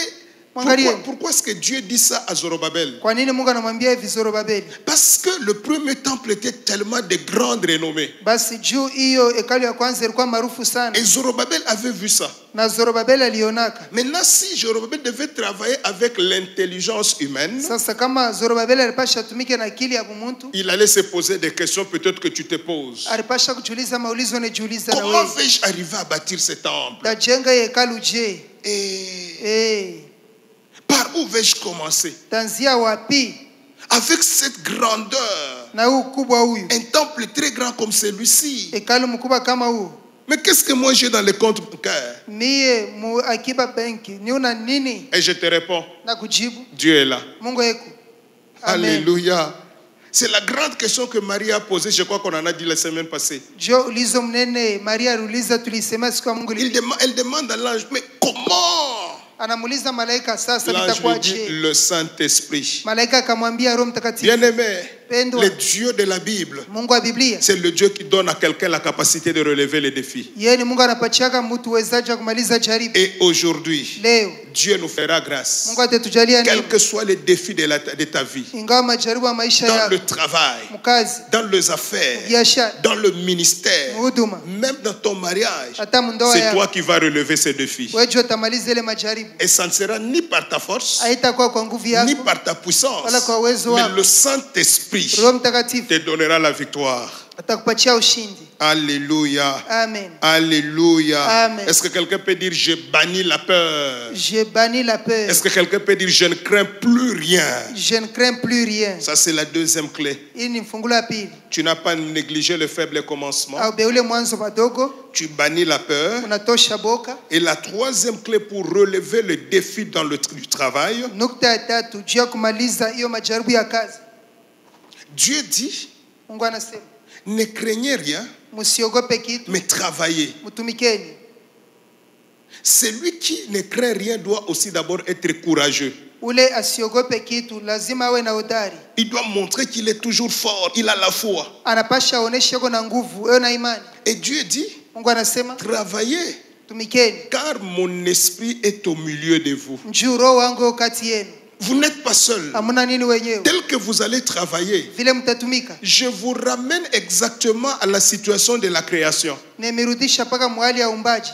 pourquoi est-ce que Dieu dit ça à Zorobabel? Kwa nini Mungu anamwambia hivi Zorobabeli? Parce que le premier temple était tellement de grande renommée. Basi juu hiyo hekalu ya kwanza ilikuwa maarufu sana. Et Zorobabel avait vu ça. Na Zorobabeli alionaka. Maintenant, si Zorobabel devait travailler avec l'intelligence humaine, sasa kama Zorobabeli alipasha tumike na akili ya muntu, il allait se poser des questions peut-être que tu te poses. Alipasha kujiuliza maulizo unajiuliza na wewe. Comment vais-je arriver à bâtir ce temple? Tajenga hekalu je? Par où vais-je commencer? Tanzia wapi? Avec cette grandeur, na ukubwa huyu, un temple très grand comme celui-ci. Hekalu mkubwa kama huu. Mais qu'est-ce que moi j'ai dans le compte bancaire? Mie mu akiba benki, ni una nini? Et je te réponds, Na kujibu, Dieu est là. Mungu yeko. Alléluia. C'est la grande question que Marie a posée, je crois qu'on en a dit la semaine passée. Jo ulizo mnene Maria uliza tulisema siku ya Mungu. Elle demande à l'ange, mais comment? Anamuuliza malaika sasa L'ange lui nitakuaje? dit, le Saint-Esprit. Malaika akamwambia Roho Mtakatifu. Bien-aimé, Pendwa, le Dieu de la Bible, Mungu wa Biblia, c'est le Dieu qui donne à quelqu'un la capacité de relever les défis. yeye ni Mungu anapachiaka mtu uwezaji wa kumaliza jaribu. Et aujourd'hui, Leo Dieu nous fera grâce. Mungu atatujalia Quels nini? que soient les défis de ta vie, Ingawa majaribu ya maisha dans yako, le travail, mkazi, dans les affaires, biashara, dans le ministère, huduma, même dans ton mariage, hata mundoa c'est yako, toi qui vas relever ces défis. wewe ndio utamaliza ile majaribu. Et ça ne sera ni par ta force, Haitakuwa kwa nguvu ni yako par ta puissance, wala kwa uwezo mais wako. le Saint-Esprit Roho Mtakatifu te donnera la victoire. atakupatia ushindi. Alléluia. Amen. Alléluia. Amen. Est-ce que quelqu'un peut dire je bannis la peur? Je bannis la peur. Est-ce que quelqu'un peut dire je ne crains plus rien? Je ne crains plus rien. Ça c'est la deuxième clé. Hii ni fungu la pili. Tu n'as pas négligé le faible commencement. Au beule mwanzo padogo, Tu bannis la peur. unatosha boka. Et la troisième clé pour relever le défi dans du travail, Nukta ya tatu, juu ya kumaliza hiyo majaribu ya kazi. Dieu dit, Mungu anasema, ne craignez rien, msiogope kitu, mais travaillez. mtumikeni. Celui qui ne craint rien doit aussi d'abord être courageux. Ule asiogope kitu lazima awe na udari. Il doit montrer qu'il est toujours fort, il a la foi. Anapasha aoneshe yuko na nguvu, wewe na imani. Et Dieu dit, Mungu anasema, travaillez, tumikeni. car mon esprit est au milieu de vous. Njoo roho wangu yuko kati yenu. Vous n'êtes pas seul. Hamuna nini wenyewe. Tel que vous allez travailler, Vile mtatumika. je vous ramène exactement à la situation de la création. Nimerudisha paka mwali ya umbaji.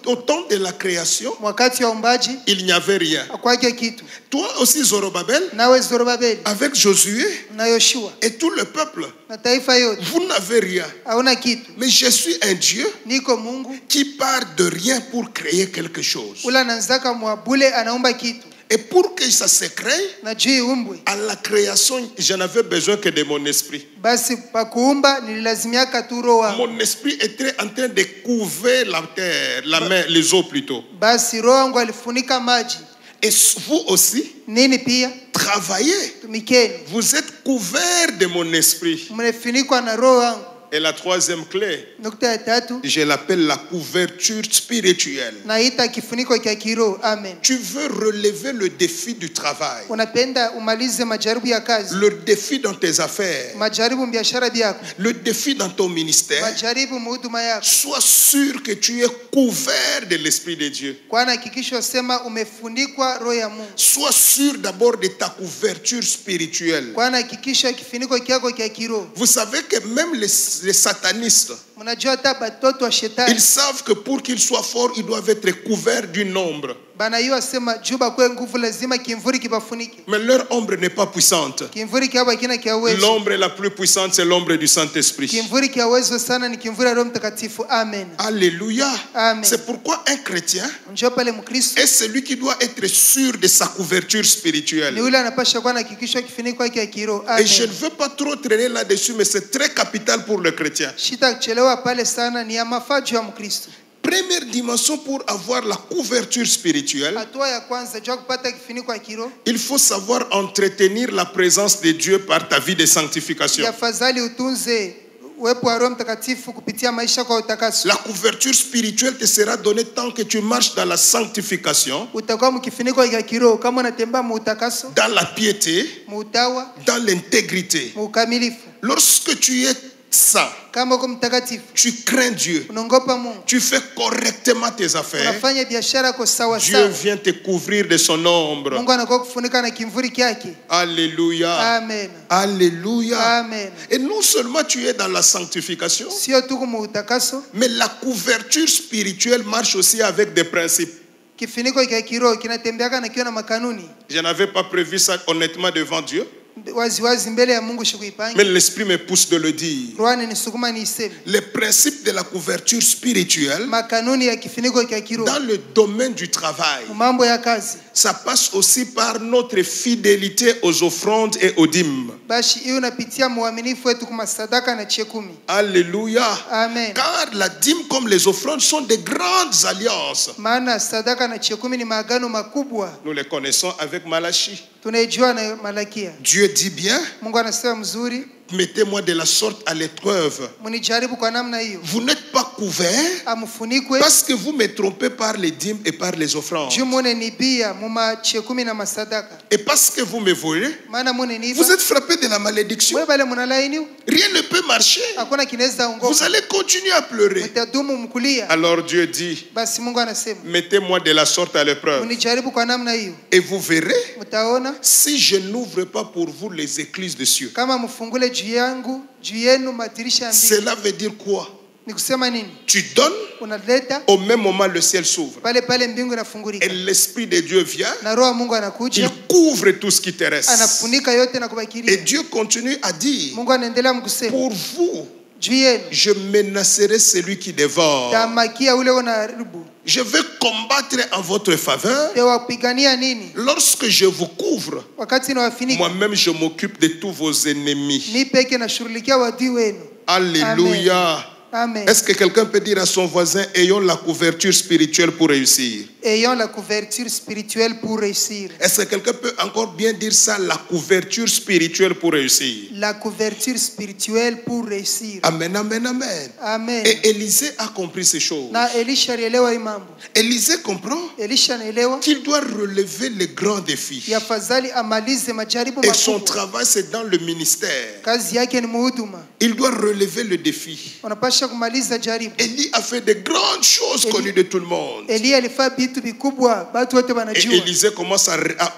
Au temps de la création, Wakati wa umbaji il n'y avait rien. akwake kitu. Toi aussi, Zorobabel, Nawe Zorobabeli avec Josué na Yoshua et tout le peuple, na taifa yote vous n'avez rien. hauna kitu. Mais je suis un Dieu Niko Mungu qui part de rien pour créer quelque chose. ula nanzaka mwabule anaumba kitu. Et pour que ça se crée, Na juu umbwe. à la création, je n'avais besoin que de mon esprit. Basi pa kuumba nililazimiaka tu roho wangu. Mon esprit était en train de couvrir la terre, la mer, les eaux plutôt. Basi roho wangu alifunika maji. Et vous aussi, Nini pia? travaillez. Tumikeni. Vous êtes couverts de mon esprit. Mmefunikwa na roho wangu. Et la troisième clé, Nukta ya tatu, je l'appelle la couverture spirituelle. naita kifuniko cha kiroho. Amen. Tu veux relever le défi du travail, Unapenda umalize majaribu ya kazi. le défi dans tes affaires, Majaribu biashara byako. le défi dans ton ministère. Majaribu muhuduma yako. Sois sûr que tu es couvert de l'Esprit de Dieu. Kwana hakikisho sema umefunikwa roho ya Mungu. Sois sûr d'abord de ta couverture spirituelle. Kwana hakikisho kifuniko kyako cha kiroho. Vous savez que même les satanistes, Mnajua hata batoto wa ils shetani savent que pour qu'ils soient forts, ils doivent être couverts du nombre. banayua sema juba kwe nguvu lazima kimvuri kibafunike. Mais leur ombre n'est pas puissante. Kimvuri kiaba kina kia uwezo. L'ombre la plus puissante, c'est l'ombre du Saint-Esprit. Kimvuri kia uwezo sana ni kimvuri ya Roho Mtakatifu. Amen. Alléluia. Amen. C'est pourquoi un chrétien Njoo pale Mkristo est celui qui doit être sûr de sa couverture ni spirituelle. yule anapaswa kuwa na hakikisho kifuniko yake ya kiroho. Et je ne Amen. veux pas trop traîner là-dessus, mais c'est très capital pour le chrétien. Shita kuchelewa pale sana ni ya mafaa juu ya Mkristo. Première dimension pour avoir la couverture spirituelle, Hatua ya kwanza juu ya kupata kifuniko ya kiroho, il faut savoir entretenir la présence de Dieu par ta vie de sanctification. afadhali utunze uwepo wa Roho Mtakatifu kupitia maisha kwa utakaso. La couverture spirituelle te sera donnée tant que tu marches dans la sanctification, Utakuwa mkifuniko ya kiroho kama unatembea mu utakaso, dans la piété, mu utawa, dans l'intégrité. mu ukamilifu. Lorsque tu es saint, Kama uko mtakatifu, tu crains Dieu, unaogopa Mungu, tu fais correctement tes affaires, unafanya biashara kwa sawa Dieu sawa, vient te couvrir de son ombre. Mungu anakuwa kufunika na kimvuri kyake. Alléluia. Amen. Alléluia. Amen. Et non seulement tu es dans la sanctification, Sio tu mu utakaso, mais la couverture spirituelle marche aussi avec des principes. kifuniko ya kiroho kinatembeaka na kiwa na makanuni Je n'avais pas prévu ça honnêtement devant Dieu, waziwazi mbele ya Mungu shikuipange. mais l'Esprit me pousse de le dire. Rohani nisukuma niiseme. Les principes de la couverture spirituelle Makanuni ya kifuniko ya kiroho dans le domaine du travail, mambo ya kazi, ça passe aussi par notre fidélité aux offrandes et aux dîmes. bashi hiyo unapitia muaminifu wetu kwa sadaka na chekumi. Alléluia. Amen. Car la dîme comme les offrandes sont des grandes alliances. Maana sadaka na chekumi ni maagano makubwa, Nous les connaissons avec Malachie. tunaijua na Malakia. Dieu dit bien, Mungu anasema mzuri, mettez-moi de la sorte à l'épreuve. munijaribu kwa namna hiyo, Vous n'êtes pas couverts amufunikwe parce que vous me trompez par les dîmes et par les offrandes. juu mune nibia muma chekumi na masadaka, Et parce que vous me volez, maana mune niba vous êtes frappés de la malédiction. mwe bale munalaini, Rien ne peut marcher. hakuna kinaweza Vous ongoka, allez continuer à pleurer. mtadumu mkulia. Alors Dieu dit, Basi Mungu anasema mettez-moi de la sorte à l'épreuve. munijaribu kwa namna hiyo, Et vous verrez mtaona si je n'ouvre pas pour vous les écluses des cieux. kama mfungule juu yangu juu yenu madirisha ya mbingu. Cela veut dire quoi? Ni kusema nini? Tu donnes, Unaleta au même moment le ciel s'ouvre. pale pale mbingu Et inafungulika l'Esprit de Dieu vient, na roho wa Mungu il anakuja couvre tout ce qui te reste. anafunika yote na Et kubakiria. Dieu continue à dire, Mungu anaendelea mkusema pour vous, juu yenu je menacerai celui qui dévore. tamakia ule unaharibu, Je vais combattre en votre faveur. tewapigania nini Lorsque je vous couvre, wakati nawafinika. moi-même je m'occupe de tous vos ennemis. Mi peke nashughulikia wadui wenu. Alléluia. Amen. Est-ce que quelqu'un peut dire à son voisin, ayons la couverture spirituelle pour réussir? Ayons la couverture spirituelle pour réussir. Est-ce que quelqu'un peut encore bien dire ça, la couverture spirituelle pour réussir? La couverture spirituelle pour réussir. Amen, amen, amen. Amen. Et Élisée a compris ces choses. Na Elisha alielewa hii mambo. Élisée comprend Elisha anaelewa qu'il doit relever les grands défis. yafadhali amalize majaribu Et son makubwa. travail, c'est dans le ministère. Kazi yake ni muhuduma, Il doit relever le défi. unapasha kumaliza jaribu. Élie a fait de grandes choses connues de tout le monde. Elia alifanya vitu vikubwa, watu wote Et wanajua. Élisée commence à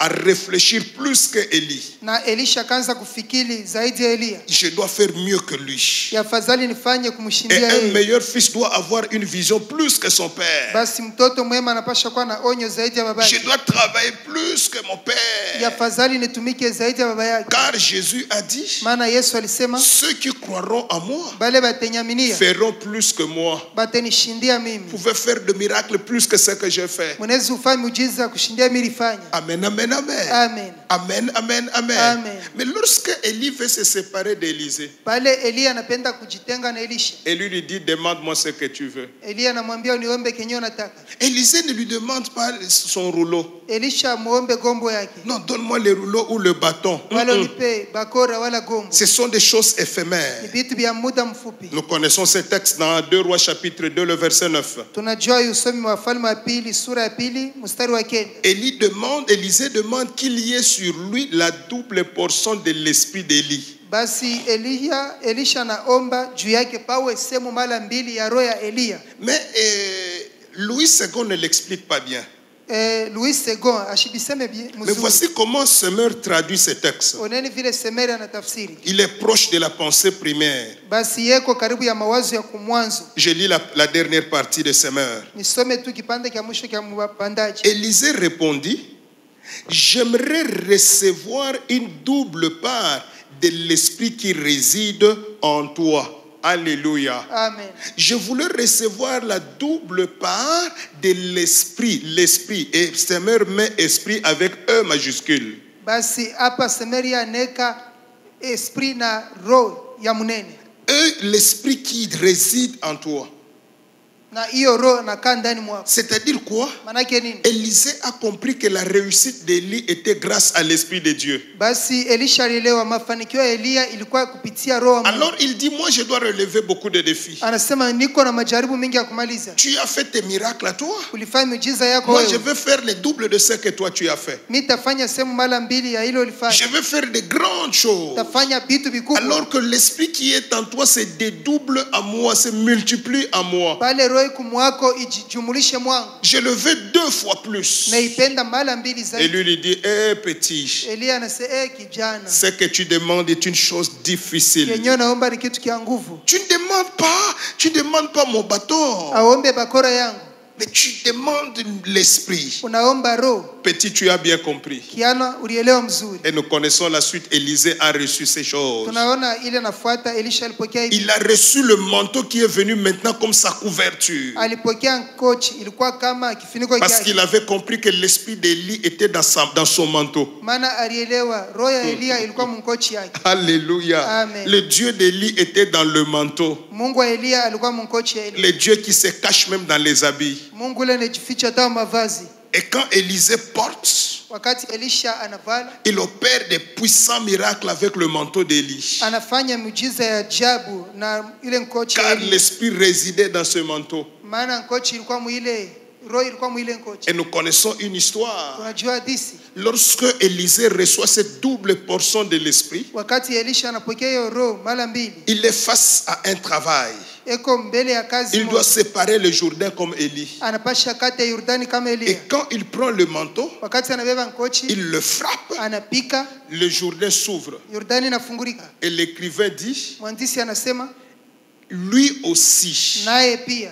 réfléchir plus que Élie. Na Elisha kaanza kufikiri zaidi ya Elia, Je dois faire mieux que lui. yafadhali nifanye Et kumshindia un yeye. meilleur fils doit avoir une vision plus que son père. Basi mtoto mwema anapasha kuwa na onyo zaidi ya baba Je yake. dois travailler plus que mon père. Yafadhali nitumike zaidi ya baba yake. Car Jésus a dit, Maana Yesu alisema ceux qui croiront en moi bale batenyaminia feront plus que moi. batenishindia mimi. Vous pouvez faire de miracles plus que ce que j'ai fait. Mwenezi ufanye miujiza kushindia mimi nilifanya. Amen, amen, amen. Amen. Amen, amen, amen. Amen. Mais lorsque Élie veut se séparer d'Élisée, Pale Elia anapenda kujitenga na Elisha. Élie lui dit, demande-moi ce que tu veux. Elia anamwambia uniombe kenye unataka. Élisée ne lui demande pas son rouleau. Elisha muombe gombo yake. Non, donne-moi le rouleau ou le bâton. Wala unipe bakora wala gombo. Ce sont des choses Ni éphémères. vitu vya muda mfupi. Nous connaissons ce texte dans 2 Rois chapitre 2, le verset 9. Tunajua usomi wa Wafalme wa pili sura ya pili mstari wa 9. Élisée demande qu'il y ait sur lui la double portion de l'esprit d'Élie. Basi Elisha naomba juu yake pawe sehemu mara mbili ya roho ya Elia. Mais Louis II ne l'explique pas bien. Louis II ashibiseme Mais mzuri. voici comment Semeur traduit ces textes. Oneni vile Semeri anatafsiri. Il est proche de la pensée primaire. Basi yeko karibu ya mawazo ya kumwanzo. Je lis la dernière partie de Semeur. Nisome tu kipande kia mwisho kia mpandaji. Élisée répondit, j'aimerais recevoir une double part de l'esprit qui réside en toi. Alléluia. Amen. Je voulais recevoir la double part de l'esprit. L'esprit. Et Semeur met esprit avec E majuscule. Basi hapa Semeri aneka esprit na roho ya munene. E, l'esprit qui réside en toi. Na hiyo roho nakaa ndani mwako. C'est-à-dire quoi? Manake nini? Élisée a compris que la réussite d'Élie était grâce à l'Esprit de Dieu. Basi Elisha alielewa mafanikio ya Elia ilikuwa kupitia roho. Alors il dit, moi je dois relever beaucoup de défis. Anasema niko na majaribu mengi ya kumaliza. Tu as fait tes miracles à toi. Ulifanya miujiza yako Moi wewe. je vais faire le double de ce que toi tu as fait. Mimi tafanya sehemu mara mbili ya hilo ulifanya. Je vais faire de grandes choses. Tafanya vitu vikubwa. Alors que l'Esprit qui est en toi se dédouble à moi, se multiplie à moi. Pale roho kumwako ijumulishe mwangu. Je le veux 2 fois plus. Naipenda mara mbili Et zaidi. lui dit, eh petit, Elia anasema kijana. ce que tu demandes est une chose difficile. Kenyo naomba ni kitu kia nguvu. Tu ne demandes pas mon bâton, Aombe bakora yangu. mais tu demandes l'esprit. Unaomba roho. Petit, tu as bien compris. Kiana ulielewa mzuri. Et nous connaissons la suite. Élisée a reçu ces choses. Tunaona ile nafuata Elisha alipokea hivi. Il a reçu le manteau qui est venu maintenant comme sa couverture. Alipokea kochi ilikuwa kama kifuniko Parce chake. qu'il avait compris que l'esprit d'Élie était dans son manteau. Maana alielewa roho ya Elia ilikuwa mkochi yake. Alléluia. Amen. Le Dieu d'Élie était dans le manteau. Mungu wa Elia alikuwa mkochi ya Elia. Le Dieu qui se cache même dans les habits. Mungu ule anajificha hata mavazi. Et quand Élisée porte, Wakati Elisha anavala, il opère des puissants miracles avec le manteau d'Élie. anafanya miujiza ya ajabu na ile mkochi ya Car Elia. l'esprit résidait dans ce manteau. Maana mkochi ilikuwa mwile, roho ilikuwa mwile mkochi. Et nous connaissons une histoire. Unajua hadithi? Lorsque Élisée reçoit cette double portion de l'esprit, Wakati Elisha anapokea hiyo roho mara mbili, il est face à un travail. eko mbele ya kazi Il doit moja. séparer le Jourdain comme Élie. Anapasha kati ya Yordani kama Elia. Et quand il prend le manteau, Wakati anabeba mkochi, il le frappe, anapika, le Jourdain s'ouvre. Yordani inafungurika. Et l'écrivain dit, Mwandishi anasema lui aussi, naye pia,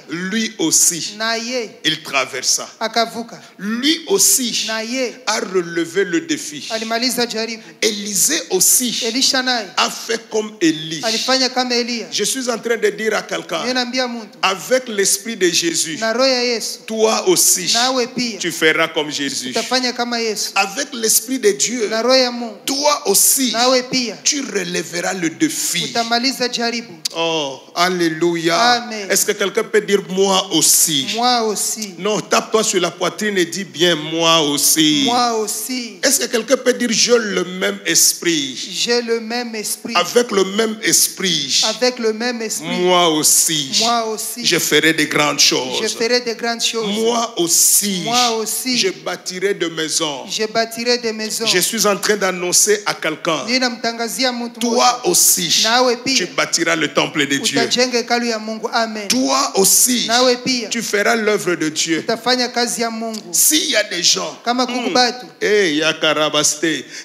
il traversa. akavuka. Lui aussi Naye a relevé le défi. alimaliza jaribu. Élisée aussi Elisha naye a fait comme Élie. alifanya kama Elia. Je suis en train de dire à quelqu'un, Mimi naambia mtu avec l'esprit de Jésus, na roho ya Yesu, toi aussi, nawe pia tu feras comme Jésus. utafanya kama Yesu. Avec l'esprit de Dieu, Na roho ya Mungu, toi aussi, nawe pia tu relèveras le défi. utamaliza jaribu. Oh, alléluia. Amen. Est-ce que quelqu'un peut dire moi aussi? Moi aussi. Non, tape-toi sur la poitrine et dis bien moi aussi. Moi aussi. Est-ce que quelqu'un peut dire j'ai le même esprit? J'ai le même esprit. Avec le même esprit, Avec le même esprit. moi aussi, Moi aussi. je ferai de grandes Je choses. ferai de grandes choses. Moi aussi, Moi aussi. je bâtirai de maisons. Je bâtirai des maisons. Je suis en train d'annoncer à quelqu'un, Ninamtangazia mtu toi mmoja. aussi, Nawe tu pia bâtiras le temple de Dieu. utajenga hekalu ya Mungu. Amen. Toi aussi, Nawe pia tu feras l'œuvre de Dieu. utafanya kazi ya Mungu. S'il y a des gens, Kama kuku batu,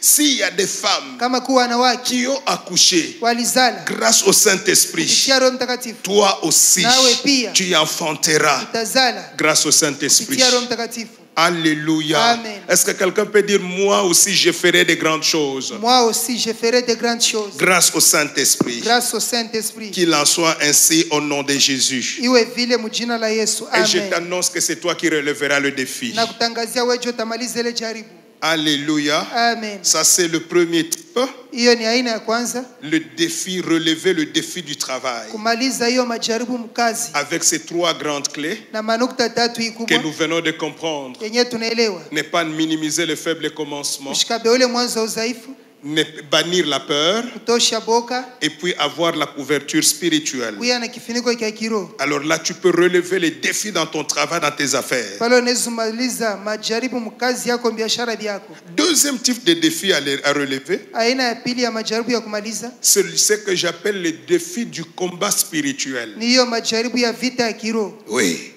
s'il y a des femmes kama kuwa wanawake qui ont accouché walizala grâce au Saint-Esprit, kupitia Roho Mtakatifu, toi aussi, nawe pia tu enfanteras utazala grâce au Saint-Esprit. kupitia Roho Mtakatifu. Alléluia. Amen. Est-ce que quelqu'un peut dire, moi aussi, je ferai de grandes choses Moi aussi, je ferai de grandes choses grâce au Saint-Esprit? grâce au Saint-Esprit. Qu'il en soit ainsi au nom de Jésus. Iwe vile mujina la Yesu. Et je Amen. t'annonce que c'est toi qui relèveras le défi. Na kutangazia wewe utamaliza ile jaribu. Alléluia. Amen. Ça, c'est le premier type. Hiyo ni aina ya kwanza, Le défi, relever le défi du travail. kumaliza hiyo majaribu mkazi. Avec ces 3 grandes clés Na manukta tatu hii que kubwa nous venons de comprendre. yenye tunaelewa. Ne pas minimiser le faible commencement. Ushikabe ule mwanzo wa udhaifu, Ne bannir la peur. kutosha boka, Et puis avoir la couverture spirituelle. kuya na kifuniko cha kiroho. Alors là, tu peux relever les défis dans ton travail, dans tes affaires. Pale unaweza maliza majaribu mkazi yako, biashara yako. Deuxième type de défi à relever, Aina ya pili ya majaribu ya kumaliza c'est ce que j'appelle le défi du combat spirituel. ni hiyo majaribu ya vita ya kiroho. Oui.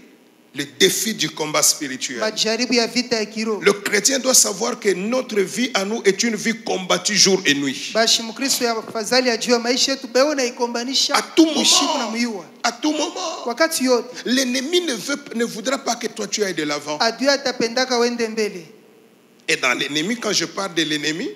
le défi du combat spirituel. majaribu ya vita ya kiroho. Le chrétien doit savoir que notre vie à nous est une vie combattue jour et nuit. Basi Mkristo ya fadhali ajue maisha yetu beona ikombanisha À tout usiku na moment, muyua. à tout moment, Wakati yote l'ennemi ne voudra pas que toi tu ailles de l'avant. adui atapendaka wende mbele. Et dans l'ennemi, quand je parle de l'ennemi,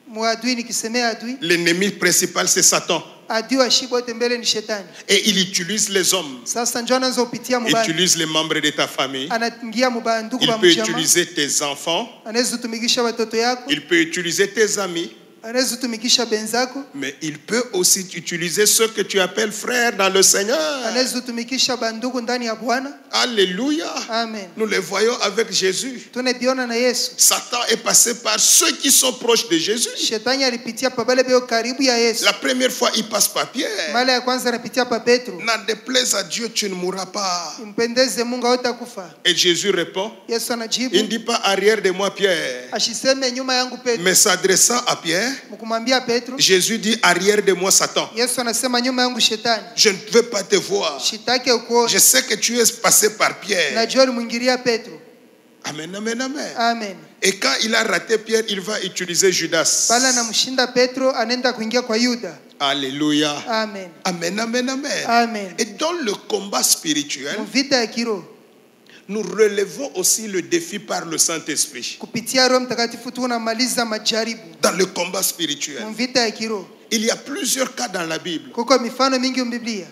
Muadui nikisemea adui, l'ennemi principal c'est Satan. adui wa shibote mbele ni shetani. Et il utilise les hommes, Sasa njoo anaanza kupitia il mubaya. utilise les membres de ta famille, Anaingia mubaya ndugu il ba peut mjama. utiliser tes enfants, Anaweza kutumikisha watoto yako, il peut utiliser tes amis, anaweza kutumikisha benzako, mais il peut aussi utiliser ceux que tu appelles frères dans le Seigneur. anaweza kutumikisha bandugu ndani ya Bwana. Alléluia. Amen. Nous le voyons avec Jésus. Tunabiona na Yesu. Satan est passé par ceux qui sont proches de Jésus. Shetani alipitia pa bale beo karibu ya Yesu. La première fois, il passe par Pierre. Mara ya kwanza anapitia pa Petro. N'en déplaise à Dieu, tu ne mourras pas. Impendeze Mungu hautakufa. Et Jésus répond, Yesu il ne anajibu, dit pas arrière de moi Pierre, ashiseme nyuma yangu Petro. mais s'adressant à Pierre, Mkumwambia Petro, Jésus dit arrière de moi Satan. Yesu anasema nyuma yangu shetani. Je ne veux pas te voir. Shitake uko. Je sais que tu es passé par Pierre. Najua ulimwingilia Petro. Amen, amen, amen. Amen. Et quand il a raté Pierre, il va utiliser Judas. Pala anamshinda Petro anaenda kuingia kwa Yuda. Alléluia. Amen. Amen, amen, amen. Amen. Et dans le combat spirituel, Mvita ya kiroho nous relevons aussi le défi par le Saint-Esprit. kupitia Roho Mtakatifu tunamaliza majaribu. Dans le combat spirituel, Mvita ya kiroho il y a plusieurs cas dans la Bible. kuko mifano mingi mbiblia.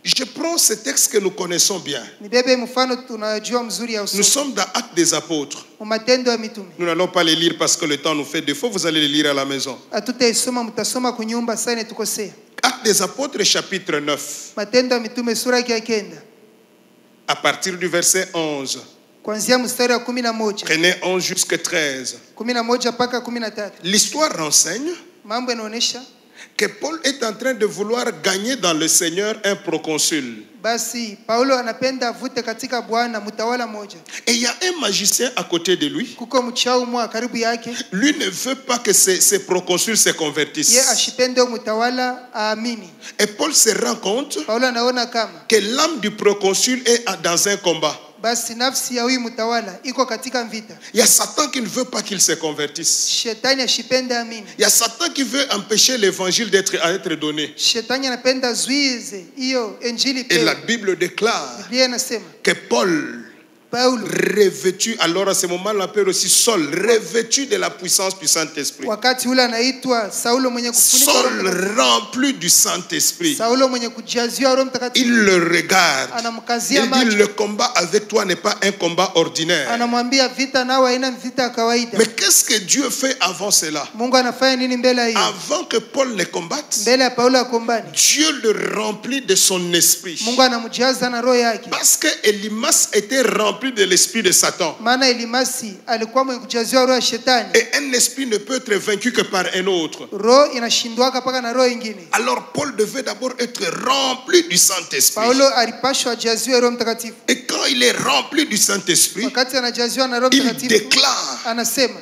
Je prends ce texte que nous connaissons bien. Nibebe mfano tunajua mzuri ya Nous usomi. sommes dans Actes des Apôtres. Matendo ya mitume. Nous n'allons pas les lire parce que le temps nous fait défaut. Vous allez les lire à la maison. Hatutaisoma, mtasoma kunyumba sana tukosea. Actes des Apôtres, chapitre 9, Matendo ya mitume sura ya 9. à partir du verset 11. Kuanzia mstari wa 11. Prenez 11 jusqu'à 13. 11 mpaka 13. L'histoire renseigne Mambo yanaonyesha que Paul est en train de vouloir gagner dans le Seigneur un proconsul. basi Paulo anapenda avute katika Bwana mtawala moja. Et il y a un magicien à côté de lui. Kuko mchao mwa karibu yake. Lui ne veut pas que ces proconsuls se Ye convertissent. ashipende mtawala aamini. Et Paul se rend compte Paulo anaona kama que l'âme du proconsul est dans un combat. basi nafsi ya huyu mtawala iko katika vita. Il y a Satan qui ne veut pas qu'il se convertisse. Shetani ashipende amini. Il y a Satan qui veut empêcher l'évangile à être donné. Shetani anapenda zuize hiyo injili Et la pewe. Bible déclare Biblia inasema que Paul, Paulo revêtu, alors à ce moment on l'appelle aussi Saul, revêtu de la puissance du Saint-Esprit. wakati ule anaitwa Saulo mwenye kufunikwa Roho Saul Mtakatifu. rempli du Saint-Esprit. Saulo mwenye kujaziwa Roho Mtakatifu. Il le regarde. Anamkazia Il dit macho. le combat avec toi n'est pas un combat ordinaire. Anamwambia vita nao haina vita ya kawaida. Mais qu'est-ce que Dieu fait avant cela? Mungu anafanya nini mbele ya hiyo? Avant que Paul ne combatte, Mbele ya Paulo akombani. Dieu le remplit de son esprit. Mungu anamjaza na roho yake. Parce que Elimas était rempli de l'esprit de Satan. Maana Elimasi alikuwa mwenye kujaziwa roho ya shetani. Et un esprit ne peut être vaincu que par un autre. Roho inashindwaka paka na roho ingine. Alors Paul devait d'abord être rempli du Saint-Esprit. Paulo alipashwa ajaziwe Roho Mtakatifu. Et quand il est rempli du Saint-Esprit, Wakati anajaziwa na Roho il Mtakatifu déclare, anasema,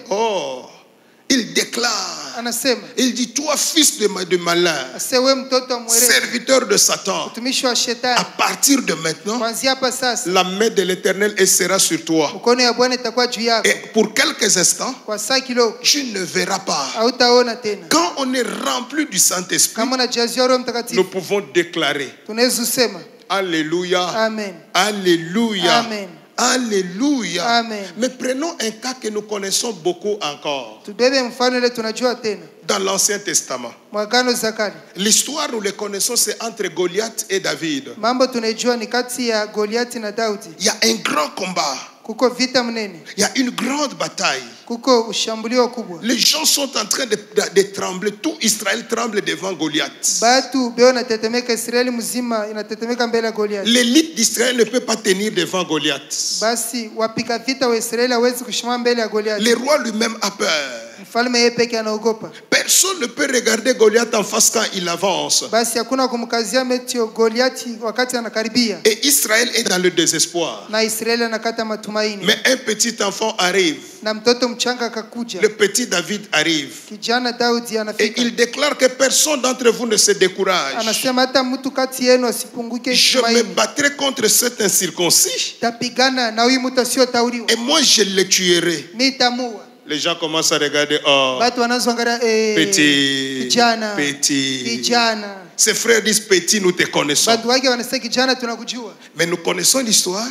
il déclare, anasema, il dit, toi fils de malin, asewe mtoto wa mwerevu, serviteur de Satan, mtumishi wa à shetani, partir de maintenant, kuanzia hapa sasa la main de l'Éternel sera sur toi. mkono ya Bwana itakuwa juu yako. Et pour quelques instants, Kwa saa kidogo tu ne verras pas. hautaona tena. Quand on est rempli du Saint-Esprit, Kama unajaziwa Roho nous Mtakatifu, pouvons déclarer, tunaweza kusema Alléluia, amen. Alléluia, Amen. Alléluia. Amen. Mais prenons un cas que nous connaissons beaucoup encore. Tubebe mfano ile tunajua tena. Dans l'Ancien Testament, Mwagano za Kale. l'histoire, nous le connaissons, c'est entre Goliath et David. Mambo tunajua ni kati ya Goliati na Daudi. Il y a un grand combat. Kuko vita mnene. Il y a une grande bataille. Kuko ushambulio kubwa. Les gens sont en train de trembler. Tout Israël tremble devant Goliath. Batu beo natetemeka, Israeli mzima inatetemeka mbele ya Goliati. L'élite d'Israël ne peut pas tenir devant Goliath. Basi wapika vita wa Israeli hawezi kushimama mbele ya Goliati. Le roi lui-même a peur. Mfalme yeye peke anaogopa. personne ne peut regarder Goliath en face quand il avance. basi hakuna kumkazia metio Goliati wakati anakaribia, Et Israël est dans le désespoir. na Israeli anakata matumaini. Mais un petit enfant arrive. Na mtoto mchanga akakuja, Le petit David arrive. kijana Daudi Et anafika, il déclare que personne d'entre vous ne se décourage. anasema hata mtu kati yenu asipunguke Je me tumaini. battrai contre cet incirconcis. Tapigana na huyu mtu asiotahiriwa, Et moi, je le tuerai. mimi nitamua. Les gens commencent à regarder. Oh, Watu wanazoangalia petit, kijana, petit. kijana. Ses frères disent petit, nous te connaissons. Watu wake wanasema kijana tunakujua. Mais nous connaissons l'histoire.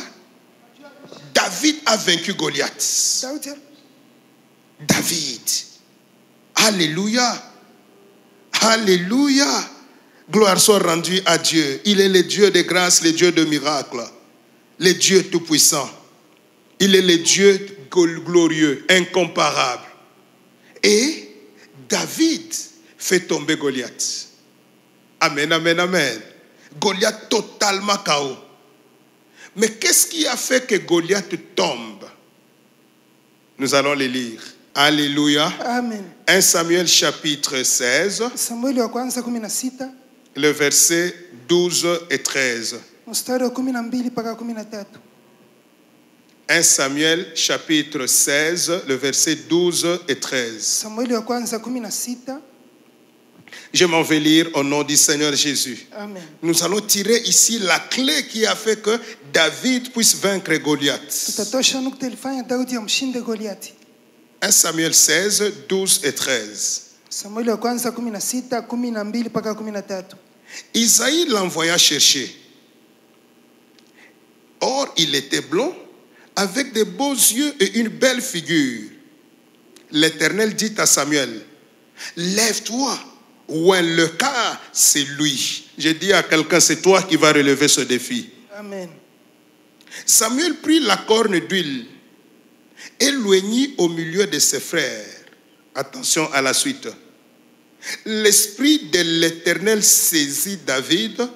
David a vaincu Goliath. Daudi, David. Alléluia. Alléluia. Gloire soit rendue à Dieu. Il est le Dieu de grâce, le Dieu de miracles, le Dieu tout-puissant. Il est le Dieu glorieux, incomparable. Et David fait tomber Goliath. Amen, amen, amen. Goliath totalement KO. Mais qu'est-ce qui a fait que Goliath tombe? Nous allons les lire. Alléluia. amen. 1 Samuel chapitre 16, Samueli wa kwanza 16 le verset 12 et 13. mstari wa 12 mpaka 13. 1 Samuel chapitre 16, le verset 12 et 13. Samueli wa kwanza 16. Je m'en vais lire au nom du Seigneur Jésus. Amen. Nous allons tirer ici la clé qui a fait que David puisse vaincre Goliath. Tutatosha nukta ilifanya Daudi amshinde Goliati. 1 Samuel 16, 12 et 13. Samueli wa kwanza 16 12 mpaka 13. Isaïe l'envoya chercher. Or, il était blond, avec de beaux yeux et une belle figure. L'Éternel dit à Samuel, lève-toi, ouin le cas, c'est lui. J'ai dit à quelqu'un, c'est toi qui vas relever ce défi. Amen. Samuel prit la corne d'huile et l'oignit au milieu de ses frères. Attention à la suite. L'esprit de l'Éternel saisit David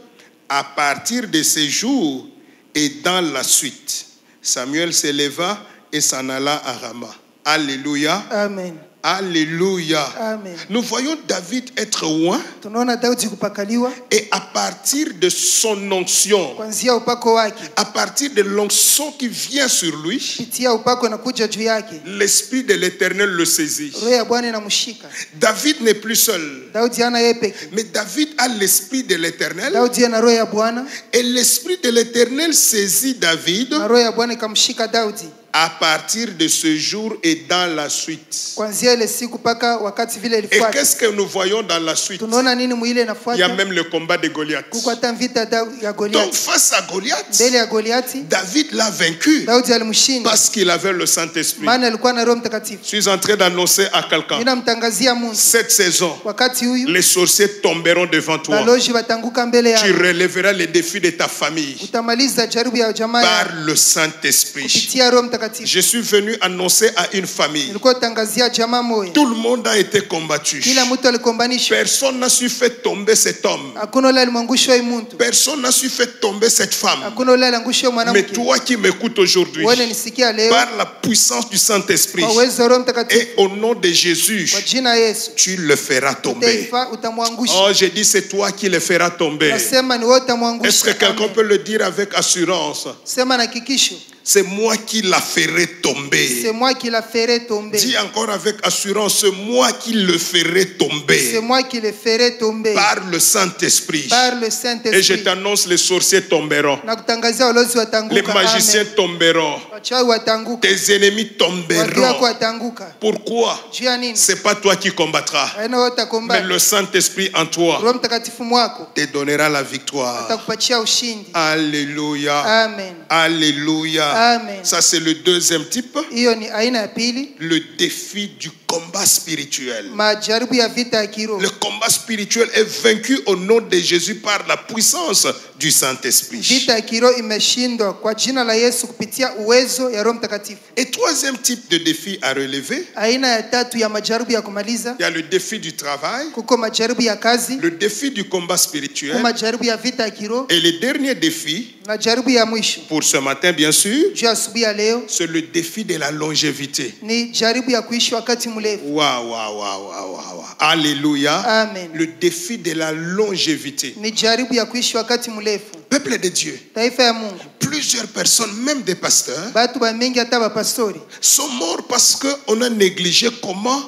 à partir de ce jour et dans la suite. Samuel s'éleva et s'en alla à Rama. Alléluia. Amen. Alléluia. Amen. Nous voyons David être loin Tunaona Daudi kupakaliwa et à partir de son onction, kuanzia upako wake, à partir de l'onction qui vient sur lui, pitia upako inakuja juu yake, l'esprit de l'Éternel le saisit. roho ya Bwana inamshika. David n'est plus seul, Daudi hana yeye peke, mais David a l'esprit de l'Éternel Daudi ana roho ya Bwana, et l'esprit de l'Éternel saisit David na roho ya Bwana ikamshika Daudi à partir de ce jour et dans la suite. kuanzia ile siku paka wakati vile Et ilifuata. qu'est-ce que nous voyons dans la suite? Tunaona nini mwile Il y a inafuata? même le combat de Goliath. Kuko hata vita ya Donc Goliati. face à Goliath, Mbele ya Goliati David l'a vaincu Daudi alimshinda, parce qu'il avait le Saint-Esprit. maana alikuwa na Roho Mtakatifu. Je suis en train d'annoncer à quelqu'un, Ninamtangazia Mungu cette saison, wakati huyu les sorciers tomberont devant toi. baloji watanguka mbele Tu yako, relèveras les défis de ta famille utamaliza jaribu ya jamaa par yako le Saint-Esprit. kupitia Roho Mtakatifu. Je suis venu annoncer à une famille. Nilikuwa tangazia jamaa moja, Tout le monde a été combattu. kila mtu alikombanishwa, Personne n'a su faire tomber cet homme. hakuna ule alimwangusha huyu mtu, Personne n'a su faire tomber cette femme. hakuna ule aliangusha huyu Mais mwanamke. toi qui m'écoutes aujourd'hui, Wewe nisikia leo par la puissance du Saint-Esprit kwa uwezo wa Roho Mtakatifu, et au nom de Jésus, kwa jina la Yesu tu le feras tomber. utamwangusha. Oh, j'ai dit c'est toi qui le feras tomber. Nasema ni wewe Est-ce que utamwangusha. quelqu'un Amen. peut le dire avec assurance? Sema na hakikisho, C'est moi qui la ferai c'est tomber. moi qui la ferai tomber. Dis encore avec assurance, c'est moi qui le ferai C'est tomber moi qui le ferai tomber par le Saint-Esprit. par le Et je Saint-Esprit. t'annonce, les sorciers tomberont, Na kutangazia walozi les watanguka. magiciens Amen. tomberont, Wachawi watanguka. tes ennemis Watu wako tomberont. watanguka. Pourquoi? Juu ya nini? C'est pas toi qui combattras, Haina wewe mais utakombana. le Saint-Esprit en toi Roho Mtakatifu mwako te donnera la victoire. atakupatia ushindi. Alléluia. Amen. Alléluia. Amen. Ça, c'est le deuxième type, Hiyo ni aina ya pili, le défi du combat spirituel. majaribu ya vita ya kiroho. Le combat spirituel est vaincu au nom de Jésus par la puissance du Saint-Esprit. Vita ya kiroho imeshindwa kwa jina la Yesu kupitia uwezo ya Roho Mtakatifu. Et troisième type de défi à relever, Aina ya tatu ya majaribu ya kumaliza, il y a le défi du travail, kuko majaribu ya kazi, le défi du combat kuko spirituel majaribu ya vita ya kiroho, et le dernier défi, na jaribu ya mwisho Pour ce matin, bien sûr, juu ya asubuhi ya leo c'est le défi de la longévité. ni jaribu ya kuishi wakati mrefu. Waouh, waouh, waouh, waouh, waouh. Alléluia. Amen. Le défi de la longévité. Ni jaribu ya kuishi wakati mrefu. Peuple de Dieu, Taifa ya Mungu, plusieurs personnes, même des pasteurs, batu ba mingi hata bapastori sont morts parce qu'on a négligé comment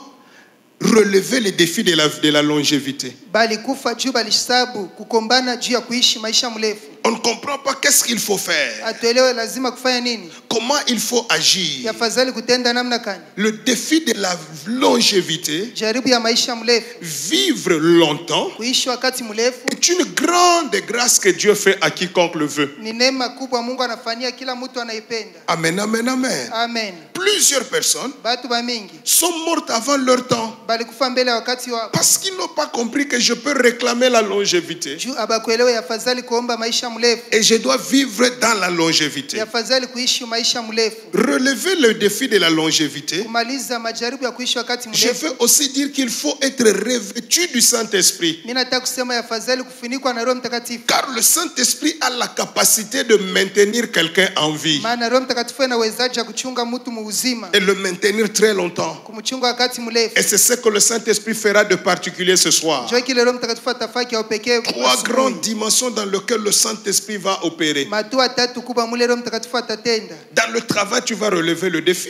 relever les défis de la longévité. balikufa juu balisabu kukombana juu ya kuishi maisha mrefu. On ne comprend pas qu'est-ce qu'il faut faire, Atuelewe lazima kufanya nini, comment il faut agir. yafadhali kutenda namna gani. Le défi de la longévité, Jaribu ya maisha mrefu, vivre longtemps, kuishi wakati mrefu est une grande grâce que Dieu fait à quiconque le veut. ni neema kubwa Mungu anafanyia kila mtu anaipenda. Amen, amen, amen. Amen. Plusieurs personnes Batu ba mingi sont mortes avant leur temps balikufa mbele ya wakati wao parce qu'ils n'ont pas compris que je peux réclamer la longévité juu abakuelewa yafadhali kuomba maisha mrefu, et je dois vivre dans la longévité. yafadhali kuishi maisha mrefu, Relever le défi de la longévité, kumaliza majaribu ya kuishi wakati je mrefu. veux aussi dire qu'il faut être revêtu du Saint-Esprit. Mimi nataka kusema yafadhali kufunikwa na Roho Mtakatifu, Car le Saint-Esprit a la capacité de maintenir quelqu'un en vie maana Roho Mtakatifu anawezaje ya kuchunga mtu muuzima, et le maintenir très longtemps. kumchunga wakati mrefu. Et c'est ce que le Saint-Esprit fera de particulier ce soir. Njoo kile Roho Mtakatifu atafanya ya pekee. Trois grandes dimensions dans lesquelles le Saint-Esprit va opérer. Matua tatu kubwa mule Roho Mtakatifu atatenda. Dans le travail, tu vas relever le défi.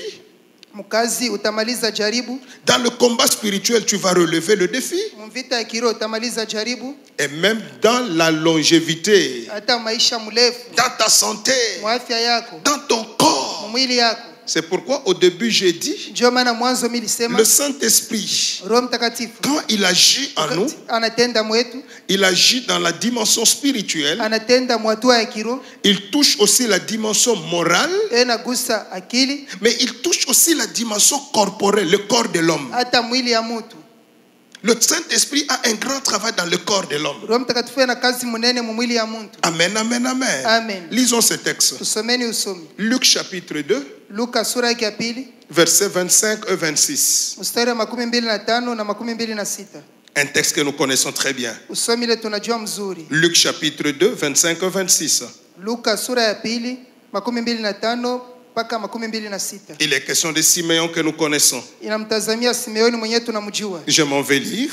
Mkazi utamaliza jaribu, Dans le combat spirituel, tu vas relever le défi. mvita ya kiroho utamaliza jaribu, Et même dans la longévité, hata maisha mrefu, dans ta santé, afya yako, dans ton corps. mwili yako. C'est pourquoi au début j'ai dit, Ndio maana mwanzo mimi nilisema le Saint-Esprit, Roho Mtakatifu quand il agit en nous, anatenda mwetu, il agit dans la dimension spirituelle, anatenda mwatua ya kiroho, il touche aussi la dimension morale, enagusa akili mais il touche aussi la dimension corporelle, le corps de l'homme. hata mwili ya mtu. Le Saint-Esprit a un grand travail dans le corps de l'homme. Roho Mtakatifu ana kazi munene mu mwili ya mtu. Amen, amen, amen. Amen. Lisons ce texte. Tusomeni usomi. Luc chapitre 2, Luka sura yake ya pili versets 25 et 26. mstari wa 25 na 26. Un texte que nous connaissons très bien. Usomi ile tunajua mzuri. Luc chapitre 2, 25 et 26. Luka sura ya pili 25 mpaka 26. Il est question de Simeon que nous connaissons. Inamtazamia Simeoni mwenyewe tunamjua. Je m'en vais lire.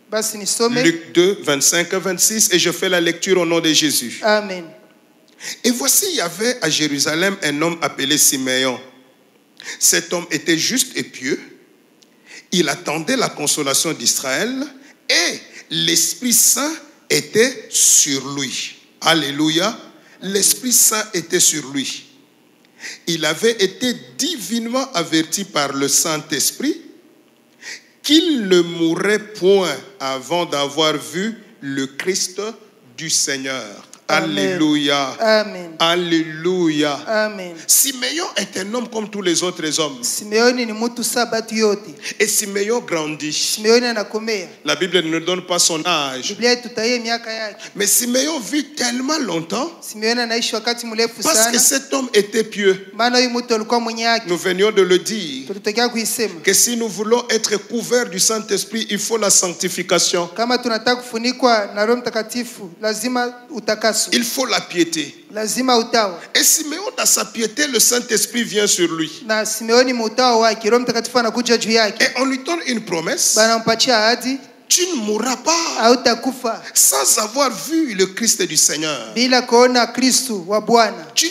Basi nisome. Luc 2, 25 et 26 et je fais la lecture au nom de Jésus. Amen. Et voici, il y avait à Jérusalem un homme appelé Simeon. Cet homme était juste et pieux. Il attendait la consolation d'Israël et l'Esprit Saint était sur lui. Alléluia. L'Esprit Saint était sur lui. Il avait été divinement averti par le Saint-Esprit qu'il ne mourrait point avant d'avoir vu le Christ du Seigneur. Amen. Alléluia. Amen. Alléluia. Amen. Simeon est un homme comme tous les autres hommes. Simeoni ni mtu sabatu yote. Et Simeon grandit. Simeoni anakomea. La Bible ne donne pas son âge. Biblia tutaye miaka yake. Mais Simeon vit tellement longtemps Simeoni anaishi wakati mrefu parce que sana. cet homme était pieux. Maana huyu mtu alikuwa mwenye haki. Nous venions de le dire. Tulitokea kuisema. Que si nous voulons être couverts du Saint-Esprit, il faut la sanctification. Kama tunataka kufunikwa na Roho Mtakatifu, lazima utakaso. Il faut la piété. Lazima utawa. Et Simeon, dans sa piété, le Saint-Esprit vient sur lui. Na Simeoni mutawa wake, Roho Mtakatifu anakuja juu yake. Et on lui donne une promesse. Banampatia ahadi, Tu ne mourras pas hautakufa sans avoir vu le Christ du Seigneur. bila kuona Kristo wa Bwana. Tu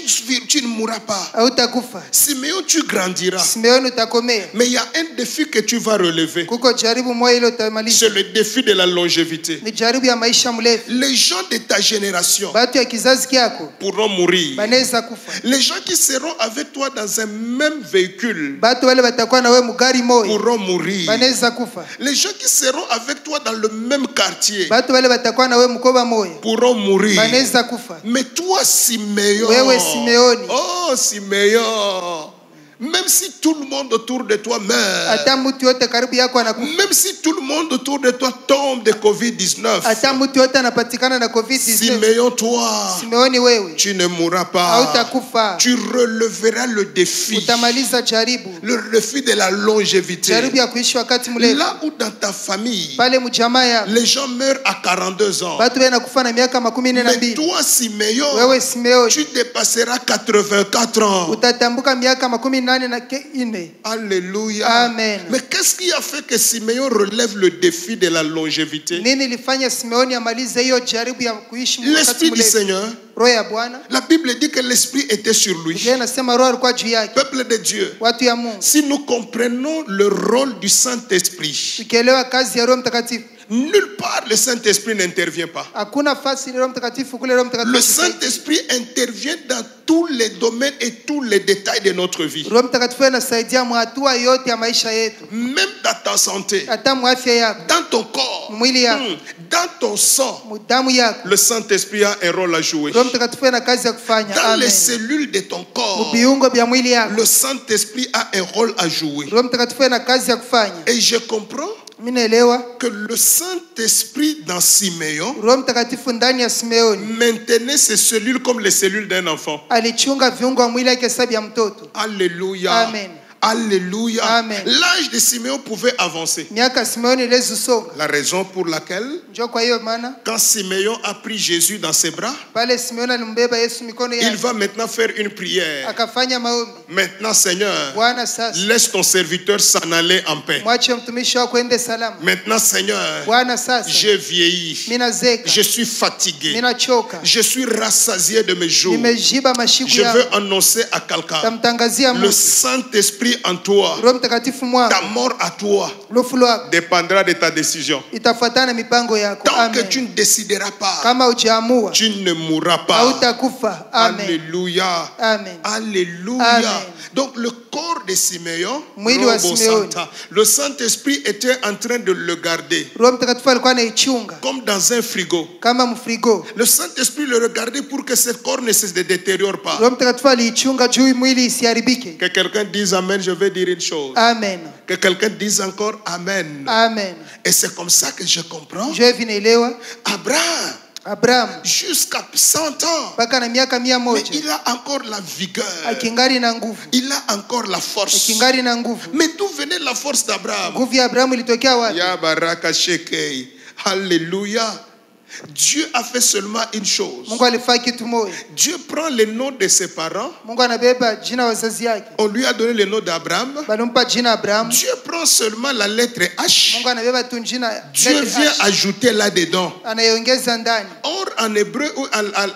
ne mourras pas. Hautakufa. Simeon, tu grandiras. Simeoni utakomea. Mais il y a un défi que tu vas relever. Kuko jaribu moja ile utamaliza. C'est le défi de la longévité. Ni jaribu ya maisha mrefu. Les gens de ta génération Batu ya kizazi kyako pourront mourir. banaweza kufa. Les gens qui seront avec toi dans un même véhicule Batu wale batakuwa na wewe mugari moja pourront mourir. banaweza kufa. Les gens qui seront avec toi dans le même quartier Batu wale batakuwa na wewe mkoba moja pourront mourir. banaweza kufa. Mais toi, Simeon, Wewe Simeoni. oh Simeon, Même si tout le monde autour de toi meurt, hata mtu yote karibu yako anakufa, même si tout le monde autour de toi tombe de COVID-19, hata mtu yote anapatikana na COVID-19, Simeon, toi, Simeoni wewe tu ne mourras pas. hautakufa, Tu releveras le défi, utamaliza jaribu, le défi de la longévité. jaribu ya kuishi wakati mrefu. Là où dans ta famille, Pale mjamaa yako les gens meurent à 42 ans. watu wanakufa na miaka 42, Mais toi, Simeon, wewe Simeoni tu dépasseras 84 ans. utatambuka miaka 84. Alléluia. Amen. Mais qu'est-ce qui a fait que Simeon relève le défi de la longévité? Nini ilifanya Simeoni amalize hiyo jaribu ya kuishi wakati L'Esprit du mrefu? Seigneur. Roho ya Bwana. La Bible dit que l'Esprit était sur lui. Biblia inasema roho alikuwa juu yake. Peuple de Dieu, Watu ya Mungu, si nous comprenons le rôle du Saint-Esprit, tukielewa kazi ya Roho Mtakatifu, nulle part le Saint-Esprit n'intervient pas. hakuna nafasi ile Roho Mtakatifu kule Roho Le Mtakatifu. Saint-Esprit intervient dans tous les domaines et tous les détails de notre vie. Roho Mtakatifu anasaidia hatua yote ya maisha yetu, Même dans ta santé, hata afya yako, dans ton corps, mwili yako, dans ton sang, damu yako. le Saint-Esprit a un rôle à jouer. Roho Mtakatifu ana kazi ya kufanya. Dans les Amen. cellules de ton corps, Viungo vya mwili yako, le Saint-Esprit a un rôle à jouer. Roho Mtakatifu ana kazi ya kufanya. Et je comprends Mimi naelewa que le Saint-Esprit dans Simeon Roho Mtakatifu ndani ya Simeoni maintenait ses cellules comme les cellules d'un enfant. alichunga viungo vya mwili yake sababu ya mtoto. Alléluia. Amen. Alléluia. Amen. L'âge de Simeon pouvait avancer. Miaka Simeoni ilizosonga, La raison pour laquelle, ndio kwa hiyo maana quand Simeon a pris Jésus dans ses bras, pale Simeoni alimbeba Yesu mikono il yake, va maintenant faire une prière. akafanya maombi. Maintenant, Seigneur, Bwana, sasa laisse ton serviteur s'en aller en paix. mwache mtumishi wako ende salama. Maintenant, Seigneur, Bwana, sasa j'ai vieilli. mimi nazeka, Je suis fatigué. mimi nachoka, Je suis rassasié de mes jours. nimejiba mashiku Je yangu. veux annoncer à quelqu'un Tamtangazia le Mungu, Saint-Esprit en toi, Roho Mtakatifu mwangu, ta mort à toi, lufu lwako dépendra de ta décision. itafuatana na mipango yako. Tant que Amen. tu ne décideras pas, Kama hujaamua tu ne mourras pas. hautakufa. Amen. Alléluia. Amen. Alléluia. Amen. Donc le corps de Simeon, Mwili wa Robo Simeoni. Santa, le Saint-Esprit était en train de le garder Roho Mtakatifu alikuwa anaichunga comme dans un frigo. kama mfrigo. Le Saint-Esprit le regardait pour que ce corps ne se détériore pas. Roho Mtakatifu aliichunga juu mwili isiharibike. Que quelqu'un dise Amen, je vais dire une chose. Amen. Que quelqu'un dise encore Amen. Amen. Et c'est comme ça que je comprends. Je vinaelewa Abraham, Abraham jusqu'à 100 ans, mpaka na miaka 100 mais il a encore la vigueur. akingari na nguvu, Il a encore la force. akingari na nguvu. Mais d'où venait la force d'Abraham? Nguvu ya Abrahamu ilitokea wapi? Ya baraka shekei. Alléluia. Dieu a fait seulement une chose. Mungu alifanya kitu moja. Dieu prend le nom de ses parents. Mungu anabeba jina la wazazi yake, On lui a donné le nom d'Abraham. banampa jina Abraham. Dieu prend seulement la lettre H. Mungu anabeba tu jina Dieu letter vient H, ajouter là-dedans. anaiongeza ndani. Or, en hébreu ou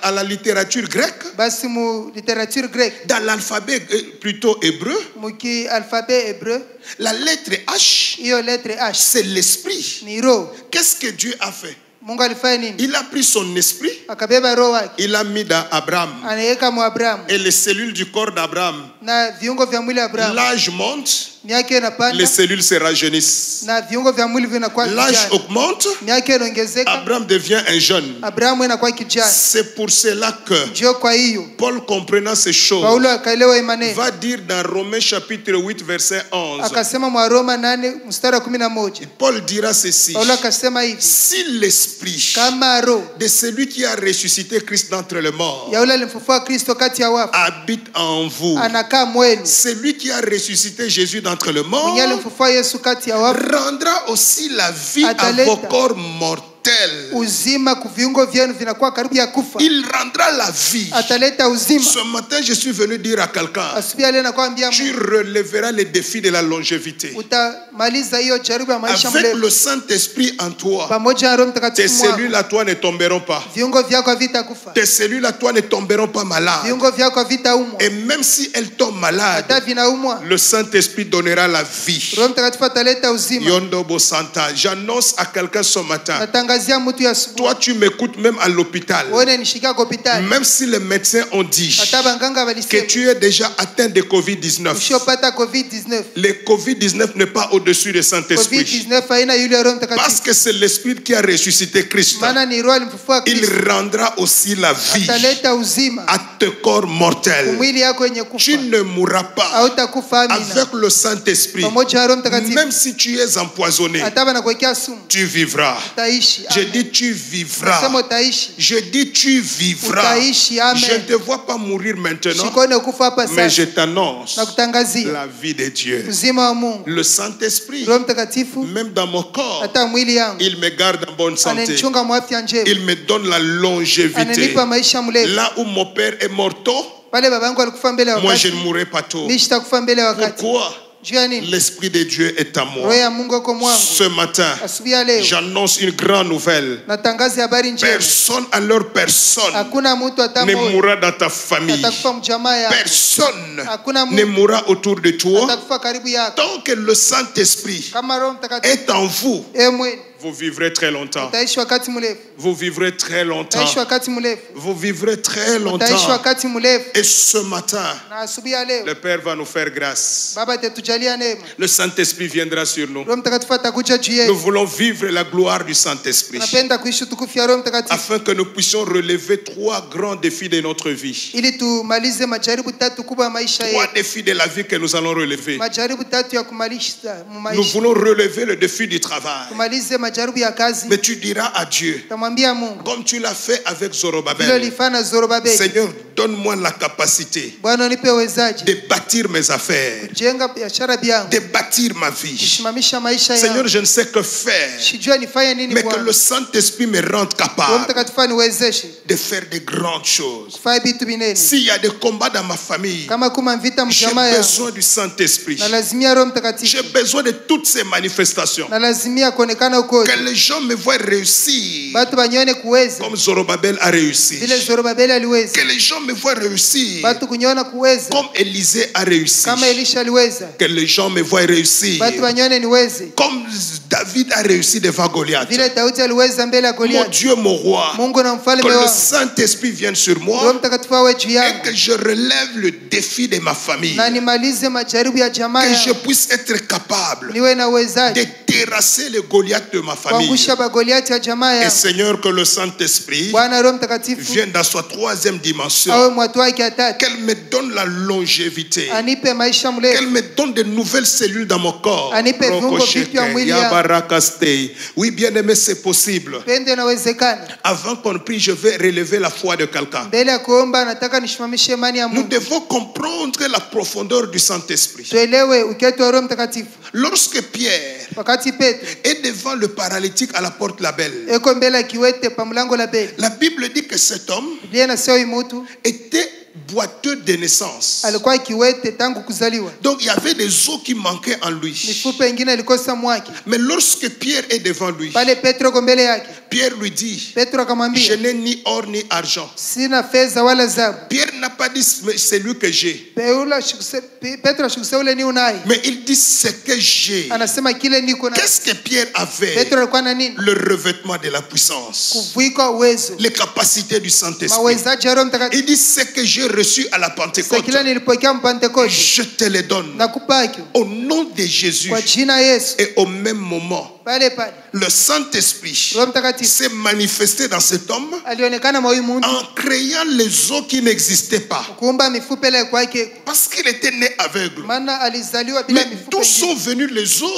à la littérature grecque, Basi mu literature grecque, dans l'alphabet plutôt hébreu, muki alphabet hébreu, la lettre H, hiyo lettre H c'est l'esprit. ni roho. Qu'est-ce que Dieu a fait? Mungu alifanya nini? Il a pris son esprit, Akabeba roho wake, il a mis dans Abraham. anaweka mu Abraham, Et les cellules du corps d'Abraham, na viungo vya mwili wa Abraham, l'âge monte, miaka inapanda les cellules se rajeunissent. na viungo vya mwili vinakuwa L'âge kijana, augmente, miaka inaongezeka, Abraham devient un jeune. Abrahamu inakuwa kijana. C'est pour cela que Ndio kwa hiyo Paul, comprenant ces choses, Paulo akaelewa imani, va dire dans Romains chapitre 8 verset 11, akasema mwa Roma 8 mstari wa 11, Paul dira ceci: Paulo akasema hivi, si l'esprit kama roho de celui qui a ressuscité Christ d'entre les morts ya yule alimfufua Kristo kati ya wafu habite en vous, anakaa mwenu, celui qui a ressuscité Jésus d'entre les morts mwenye alimfufua Yesu kati ya wafu rendra aussi la vie à Ataleta vos corps mortels. uzima ku viungo vyenu vinakuwa karibu ya kufa, Il rendra la vie. ataleta uzima. Ce matin, je suis venu dire à quelqu'un, Asubuhi leo nakwambia tu relèveras les défis de la longévité. utamaliza hiyo jaribu ya maisha Avec mrefu le Saint-Esprit en toi, pamoja na Roho tes Mtakatifu cellules mwako. à toi ne tomberont pas. Viungo vyako havitakufa, Tes cellules à toi ne tomberont pas malades. viungo vyako havitaumwa, Et même si elles tombent malades, hata vinaumwa, le Saint-Esprit donnera la vie. Roho Mtakatifu ataleta uzima. Yondo Bosanta, j'annonce à quelqu'un ce matin, Natangazia Kuanzia mtu ya asubuhi. Toi, tu m'écoutes même à l'hôpital. Wewe nishikia kwa hospitali. Même si les médecins ont dit Hata banganga que walisema tu es déjà atteint de Covid-19. ushopata COVID-19. Le Covid-19 n'est pas au-dessus du Saint-Esprit. COVID-19 haina yule Roho Mtakatifu. Parce que c'est l'Esprit qui a ressuscité Christ. Maana ni Roho alimfufua Il Kristo. rendra aussi la vie Ataleta uzima à tes corps mortels. mwili yako yenye Tu kufa. ne mourras pas Hautakufa amina. avec le Saint-Esprit. Pamoja na Roho Mtakatifu. Même si tu es empoisonné, Hata banakuwekea sumu. tu vivras. Utaishi. Je Amen. dis tu vivras. Nasema utaishi. Je dis tu vivras. Utaishi. Amen. Je ne te vois pas mourir maintenant, Shikone kufa hapa mais je sasa. t'annonce Na kutangazia la vie de Dieu. uzima wa Mungu. Le Saint-Esprit, Roho Mtakatifu même dans mon corps, hata mwili yangu il me garde en bonne santé. ananichunga mwa afya njema. Il me donne la longévité. Ananipa maisha mrefu. Là où mon père est morto, Pale baba yangu alikufa mbele ya moi je wakati. ne mourrai pas tôt. Mimi sitakufa mbele ya wakati. Pourquoi? Juu ya nini? L'Esprit de Dieu est en Roho moi. ya Mungu iko mwangu. Ce matin, Asubuhi ya leo j'annonce une grande nouvelle. natangaza habari njema. Personne à leur personne Hakuna mtu hata ne mmoja mourra dans ta famille. atakufa mjamaa yako. Personne Hakuna ne mtu mourra autour de toi. atakufa karibu yako. Tant que le Saint-Esprit Kama Roho Mtakatifu est en vous, mwili vous vivrez très longtemps. utaishi wakati mrefu. Vous vivrez très longtemps. Utaishi wakati mrefu. Vous vivrez très Utaishi longtemps. wakati mrefu. Et ce matin, Na asubuhi ya leo le Père va nous faire grâce. Baba atatujalia neema. Le Saint-Esprit viendra sur nous. Roho Mtakatifu atakuja juu Nous yetu. voulons vivre la gloire du Saint-Esprit Tunapenda kuishi utukufu ya Roho Mtakatifu afin que nous puissions relever 3 grands défis de notre vie. ili tumalize majaribu tatu kubwa ya maisha 3 yetu. défis de la vie que nous allons relever. Majaribu tatu ya kumalisha Nous maisha. voulons relever le défi du travail. Tumalize majaribu ya kazi. Mais tu diras à Dieu, Tamwambia Mungu comme tu l'as fait avec vile Zorobabel, ulifanya Zorobabeli. Seigneur, donne-moi la capacité Bwana nipe uwezaji de bâtir mes affaires, kujenga biashara byangu, de bâtir ma vie. kusimamisha maisha Seigneur, yangu. je ne sais que faire, Sijua nifanye nini mais que Bwana. le Saint-Esprit me rende Roho capable Mtakatifu niwezeshe de faire de grandes choses. kufanya vitu vinene. S'il y a des combats dans ma famille, Kama kuma vita j'ai mjamaa yangu, besoin du Saint-Esprit. na lazimia Roho Mtakatifu. J'ai besoin de toutes ces manifestations. Na lazimia kuonekana uko. Que les gens me voient réussir Batu banyone kuweza. comme Zorobabel a réussi. Vile Zorobabeli aliweza. Que les gens me voient réussir Batu kunyona kuweza. comme Élisée a réussi. Kama Elisha aliweza. Que les gens me voient réussir Batu banyone niweze. comme David a réussi devant Goliath. Vile Daudi aliweza mbele ya Mon Goliath. Dieu, mon roi, Mungu na mfalme que le wangu. Saint-Esprit vienne sur Roho moi Mtakatifu awe juu et yangu. que je relève le défi de ma famille. Na nimalize majaribu ya jamaa Que je yangu. puisse être capable Niwe na de uwezaji terrasser le Goliath de ma famille. kuangusha bagoliati ya jamaa Et yangu. Seigneur, que le Saint-Esprit Bwana Roho Mtakatifu vienne dans sa 3e dimension. awe mwatu wake ya tatu. Qu'elle me donne la longévité. Anipe maisha Qu'elle mrefu. me donne de nouvelles cellules dans mon corps. Anipe viungo vipya mwili yangu. Yabarakastei. Oui, bien-aimé, c'est possible. Pende inawezekana. Avant qu'on prie, je vais relever la foi de quelqu'un. Mbele ya kuomba nataka nishimamishe imani ya Nous Mungu. devons comprendre la profondeur du Saint-Esprit. Tuelewe uketu wa Roho Mtakatifu. Lorsque Pierre Wakati Petro est devant le paralytique à la porte la belle, eko mbele ya kiwete pa mlango la beli. la Bible dit que cet homme Biblia inasema huyu mtu était boiteux de naissance. alikuwa kiwete tangu kuzaliwa. Donc il y avait des os qui manquaient en lui. Mifupa ingine ilikosa mwake. Mais lorsque Pierre est devant lui, Pale Petro ko mbele yake. Pierre lui dit, Petro je akamwambia, n'ai ni or ni argent. sina fedha wala dhahabu. Pierre n'a pas dit c'est lui que j'ai, Petro ashikuse ule ni unai. mais il dit ce que j'ai. Anasema kile niko na. Qu'est-ce que Pierre avait? Petro alikuwa na nini? Le revêtement de la puissance, Kuvuika uwezo. les capacités du Saint-Esprit. Mawezaji ya Roho Mtakatifu. Il dit ce que j'ai reçu à la Sasa Pentecôte, kile nilipokea Pentekoste je te le donne nakupaki au nom de Jésus. kwa jina Yesu. Et au même moment, Pale pale le Saint-Esprit Roho Mtakatifu s'est manifesté dans cet homme alionekana mwa huyu mtu en créant les os qui n'existaient pas. kuumba mifupa ile kwake, Parce qu'il était né aveugle. maana alizaliwa bila Mais mifupa d'où sont ingine. venus les os?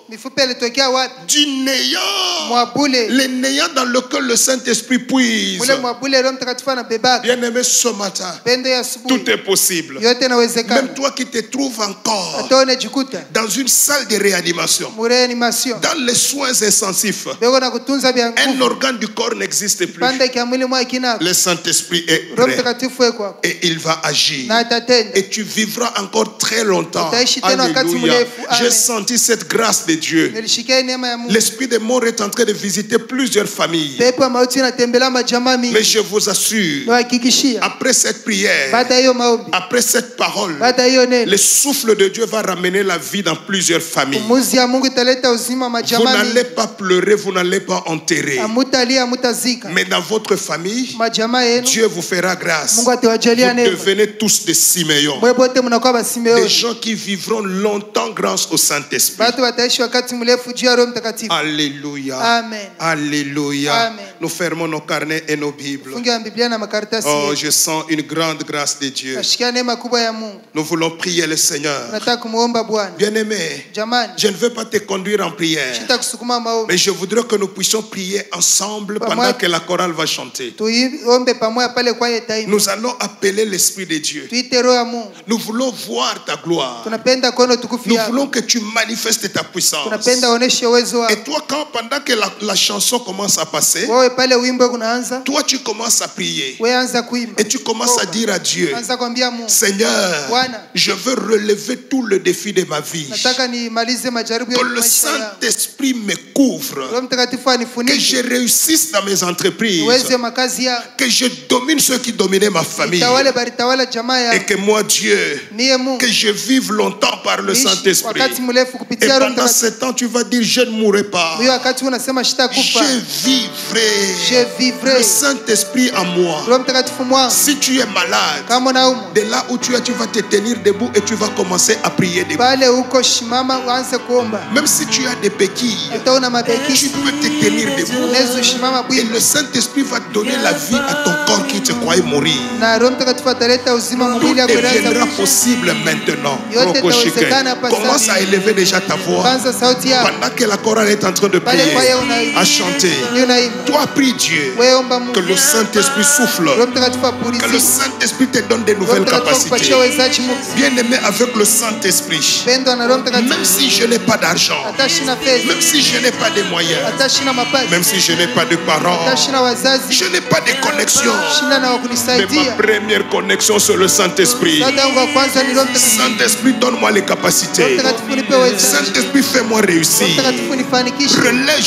Mifupa ilitokea wapi? Du néant. Mwabule. Le néant dans lequel le Saint-Esprit puise. Mule mwabule Roho Mtakatifu anabebaka. Bien-aimé, ce matin, Pendo ya asubuhi. tout est possible. Yote inawezekana. Même toi qui te trouves encore Hata unajikuta dans une salle de réanimation, mureanimation. dans les soins intensifs, Beko na kutunza vya un nguvu. organe du corps n'existe plus. Pande kia mwili mwa kina. Le Saint-Esprit est Roho prêt Mtakatifu kwako. et il va agir. Na atatenda. Et tu vivras encore très longtemps. Utaishi tena wakati Alléluia. mrefu. Amen. J'ai senti cette grâce de Dieu. Nilishikia neema ya Mungu. L'esprit de mort est en train de visiter plusieurs familles. Pepo ya mauti inatembelea majamaa mingi. Mais je vous assure, Nawahakikishia, après cette prière, baada ya hiyo maombi, après cette parole, baada ya hiyo neno, le souffle de Dieu va ramener la vie dans plusieurs familles. pumuzi ya Mungu italeta uzima Vous majamaa n'allez mingi. pas pleurer, vous n'allez pas enterrer. Hamutalia, hamutazika. Mais dans votre famille, Majamaa yenu Dieu vous fera grâce. Mungu atawajalia Vous neema. devenez tous des Siméons. Mwe bote mnakuwa Des basimeoni. gens qui vivront longtemps grâce au Saint-Esprit. Watu wataishi wakati mrefu juu ya Roho Mtakatifu. Alléluia. Amen. Alléluia. Amen. Nous fermons nos carnets et nos Bibles. Fungu ya Biblia na makaratasi. Oh, je sens une grande grâce de Dieu. Nashikia neema kubwa ya Mungu. Nous voulons prier le Seigneur. Nataka kumuomba Bwana. Bien-aimé, Jamani, je ne veux pas te conduire en prière, sitakusukuma maombi. mais je voudrais que nous puissions prier ensemble Pas pendant moi. que la chorale va chanter. Tuombe pamoja pale kwa yetaimba. Nous allons appeler l'Esprit de Dieu. Tuite Roho ya Mungu. Nous voulons voir ta gloire. Tunapenda kuona utukufu Nous yako. voulons que tu manifestes ta puissance. Tunapenda uoneshe uwezo Et wako. toi, pendant que la chanson commence à passer, Wewe pale wimbo kunaanza, toi, tu commences à prier. wewe anza kuimba. Et tu commences à dire à Dieu, Anza kuambia Mungu, Seigneur, Bwana, je veux relever tout le défi de ma vie. nataka nimalize majaribu ya Que le maisha yangu. Saint-Esprit me couvre. Roho Mtakatifu Que anifunike. je réussisse dans mes entreprises. Niweze makazi yangu. Que je domine ceux qui dominaient ma famille. Tawale baritawala jamaa Et yangu. que moi, Dieu, Niye Mungu. que je vive longtemps par le Niishi Saint-Esprit. wakati mrefu Et kupitia Roho pendant Mtakatifu. ce temps, tu vas dire, je ne mourrai pas. Hiyo wakati unasema sitakufa. Je vivrai. Je vivrai. Le Saint-Esprit en moi. Roho Mtakatifu mwangu. Si tu es malade, Kama unaumwa, de là où tu es, tu vas te tenir debout et tu vas commencer à prier debout. pale uko shimama uanze kuomba. Même si tu as des béquilles, Hata una tu mabeki, peux te tenir debout. unaweza ushimama Et bwima. le Saint-Esprit va donner la vie à ton corps qui te croyait mourir. Na Roho Mtakatifu ataleta uzima Tout mwili yako deviendra inaanza. possible maintenant. Yote Rokoshike. itawezekana hapa Commence sasa. à élever déjà ta voix. Kwanza sauti yako. Pendant que la chorale est en train de Pale prier, kwa yeye unaimba. à chanter. Ndio unaimba. Toi, prie Dieu. Wewe omba Mungu. Que le Saint-Esprit souffle. Roho Mtakatifu Que apulize. le Saint-Esprit te donne de Roho nouvelles Mtakatifu akupatie capacités. uwezaji mpya. Bien-aimé avec le Saint-Esprit. Pendwa na Roho Même Mtakatifu. si je n'ai pas d'argent, Hata shina fedha, même si je n'ai pas de moyens, hata shina mapato, même si je n'ai pas de parents, hata shina wazazi, je n'ai pas de connexion. shina na Mais wakunisaidia. ma première connexion, c'est le Saint-Esprit. Sasa yangu wa kwanza ni Roho Mtakatifu. Saint-Esprit, donne-moi les Roho capacités. Mtakatifu nipe uwezaji. Saint-Esprit, fais-moi Roho réussir. Mtakatifu nifanikishe.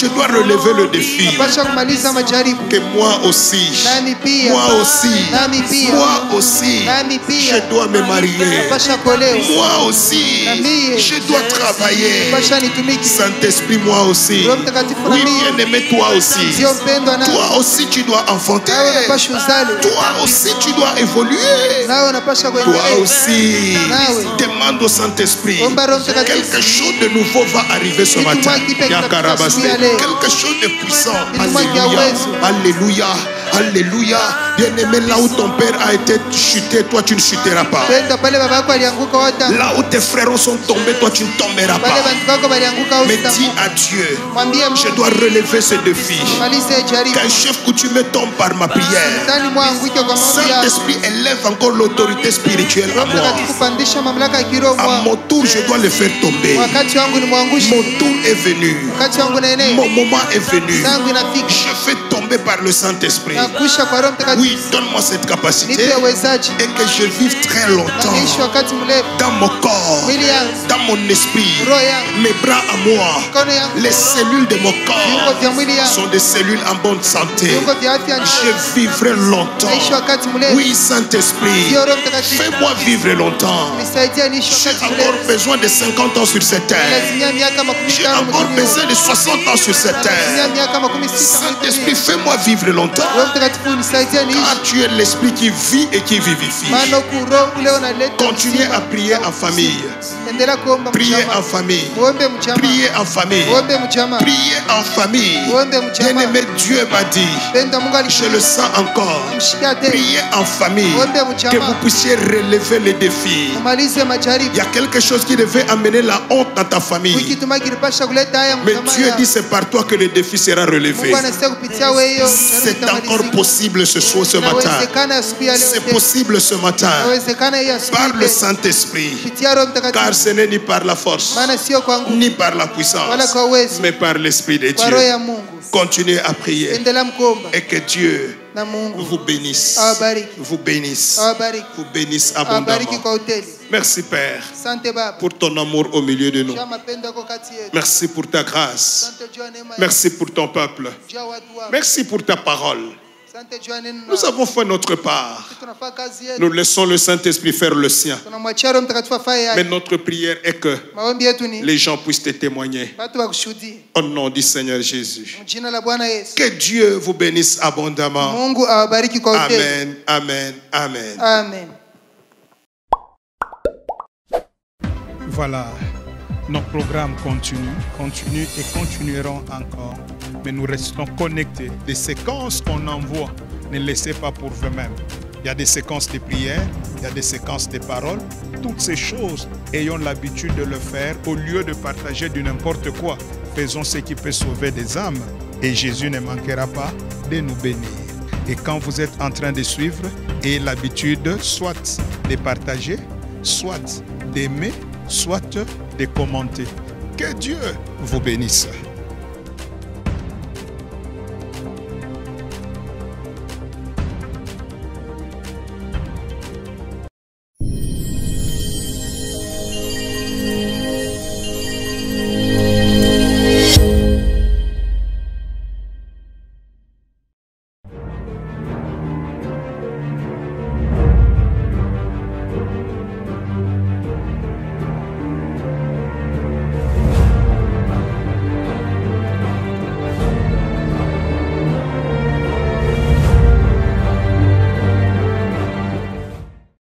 Je dois relever le défi. Napasha kumaliza majaribu. Que moi aussi, Nami pia. moi aussi, Nami pia. moi aussi, Nami pia. je dois me marier. Napasha kuolewa. Moi aussi, Nami. je dois travailler. Napasha nitumiki. Saint-Esprit, moi aussi. Roho Mtakatifu na Oui, mimi. bien-aimé, toi aussi. Sio mpendwa na Toi aussi, tu dois enfanter. nawe unapasha uzale. Toi aussi, tu dois évoluer. Nawe unapasha Toi kuendelea. aussi, Nawe. demande au Saint-Esprit. Omba Roho Mtakatifu. Quelque chose de nouveau va arriver ce Kitu matin. moja kipya Yakarabaste. kitafika leo. Quelque chose de puissant. Kitu moja kia Alléluia. uwezo. Alléluia. Alléluia. Bien-aimé, là où ton père a été chuté, toi tu ne chuteras pas. Penda pale baba yako alianguka wata. Là où tes frères sont tombés, toi tu ne tomberas Pale pas. bantu bako balianguka Mais dis usitamu. à Dieu, Mwambie je Mungu dois relever ce défi. malize jaribu. Qu'un chef coutumier tombe par ma prière. Ndani mwangu iko kwa maombi yako. Saint-Esprit élève encore l'autorité spirituelle à Roho moi. Mtakatifu pandisha mamlaka ya kiroho À mwangu. mon tour, je dois le faire tomber. Wakati wangu ni mwangushe. Mon tour est venu. Wakati wangu na eneo. Mon moment est venu. Zangu inafika. Je fais tomber par le Saint-Esprit. Nakusha kwa Roho Mtakatifu. Oui, donne-moi cette capacité Nipe uwezaji. et que je vive très Na longtemps niishi wakati mrefu. dans mon corps, Mwili yangu, dans mon esprit, roho yangu, mes bras à moi. mikono yangu, Les cellules de mon viungo corps vya mwili yangu, sont des cellules en bonne santé. viungo vya afya njema. Je vivrai longtemps. Naishi wakati mrefu. Oui, Saint-Esprit, Sio Roho Mtakatifu. fais-moi vivre longtemps. Nisaidie niishi J'ai wakati encore mrefu. besoin de 50 ans sur cette terre. Lazimia miaka makumi J'ai tano encore mjini huu. besoin de 60 ans sur cette Lazimia terre. miaka makumi sita Saint-Esprit, mjini. fais-moi vivre longtemps. Roho Mtakatifu nisaidie niishi. Car tu es l'esprit qui vit et qui vivifie. Maana huku roho ule unaleta Continuez uzima. à prier en famille. Endelea kuomba Priez mjamaa. en famille. Muombe mjamaa. Priez en famille. Muombe mjamaa. Priez en famille. Muombe mjamaa. Bien-aimé, Dieu m'a dit, Penda Mungu je le sens encore. alimshikia tena. Priez en famille. Muombe Que mjamaa. vous puissiez relever les défis. Umalize majaribu. Il y a quelque chose qui devait amener la honte dans ta famille. Wiki tuma kilipasha kuleta haya Mais mjamaa Dieu yako. dit, c'est par toi que le défi sera relevé. Mungu anasema kupitia wewe hiyo C'est encore possible ce soir, ce matin. Inawezekana siku ya leo C'est tena. possible ce matin. Inawezekana hiyo siku Par le tena. Saint-Esprit. Kupitia Roho Car Mtakatifu. ce n'est ni par la force, Maana sio kwa nguvu ni par la wala puissance, kwa uwezo, mais par l'Esprit de kwa roho Dieu. ya Mungu. Continuez à prier. Endela mkomba. Et que Dieu Na Mungu vous bénisse. awabariki. Vous bénisse. Awabariki. Vous bénisse Awabariki abondamment. kwa hoteli. Merci Père Asante Baba. pour ton amour au milieu de nous. Jua mapendo yako kati yetu. Merci pour ta grâce. Asante jua neema yako. Merci pour ton peuple. Jua watu wako. Merci pour ta parole. Asante jua neno Nous lako. avons fait notre part. Tunafanya kazi yetu. Nous laissons le Saint-Esprit faire le sien. Tunamwachia Roho Mtakatifu afanye Mais yake. notre prière est que Maombi yetu ni les gens puissent te témoigner. watu wakushuhudie. Au nom du Seigneur Jésus. Jina la Bwana Yesu. Que Dieu vous bénisse abondamment. Mungu awabariki kwa hoteli. Amen, amen, amen. Amen. Voilà, nos programmes continuent et continueront encore. Mais nous restons connectés. Les séquences qu'on envoie, ne laissez pas pour vous-même. Il y a des séquences de prières, il y a des séquences de paroles. Toutes ces choses, ayons l'habitude de le faire au lieu de partager du n'importe quoi. Faisons ce qui peut sauver des âmes et Jésus ne manquera pas de nous bénir. Et quand vous êtes en train de suivre, ayez l'habitude soit de partager, soit d'aimer, soit de commenter. Que Dieu vous bénisse.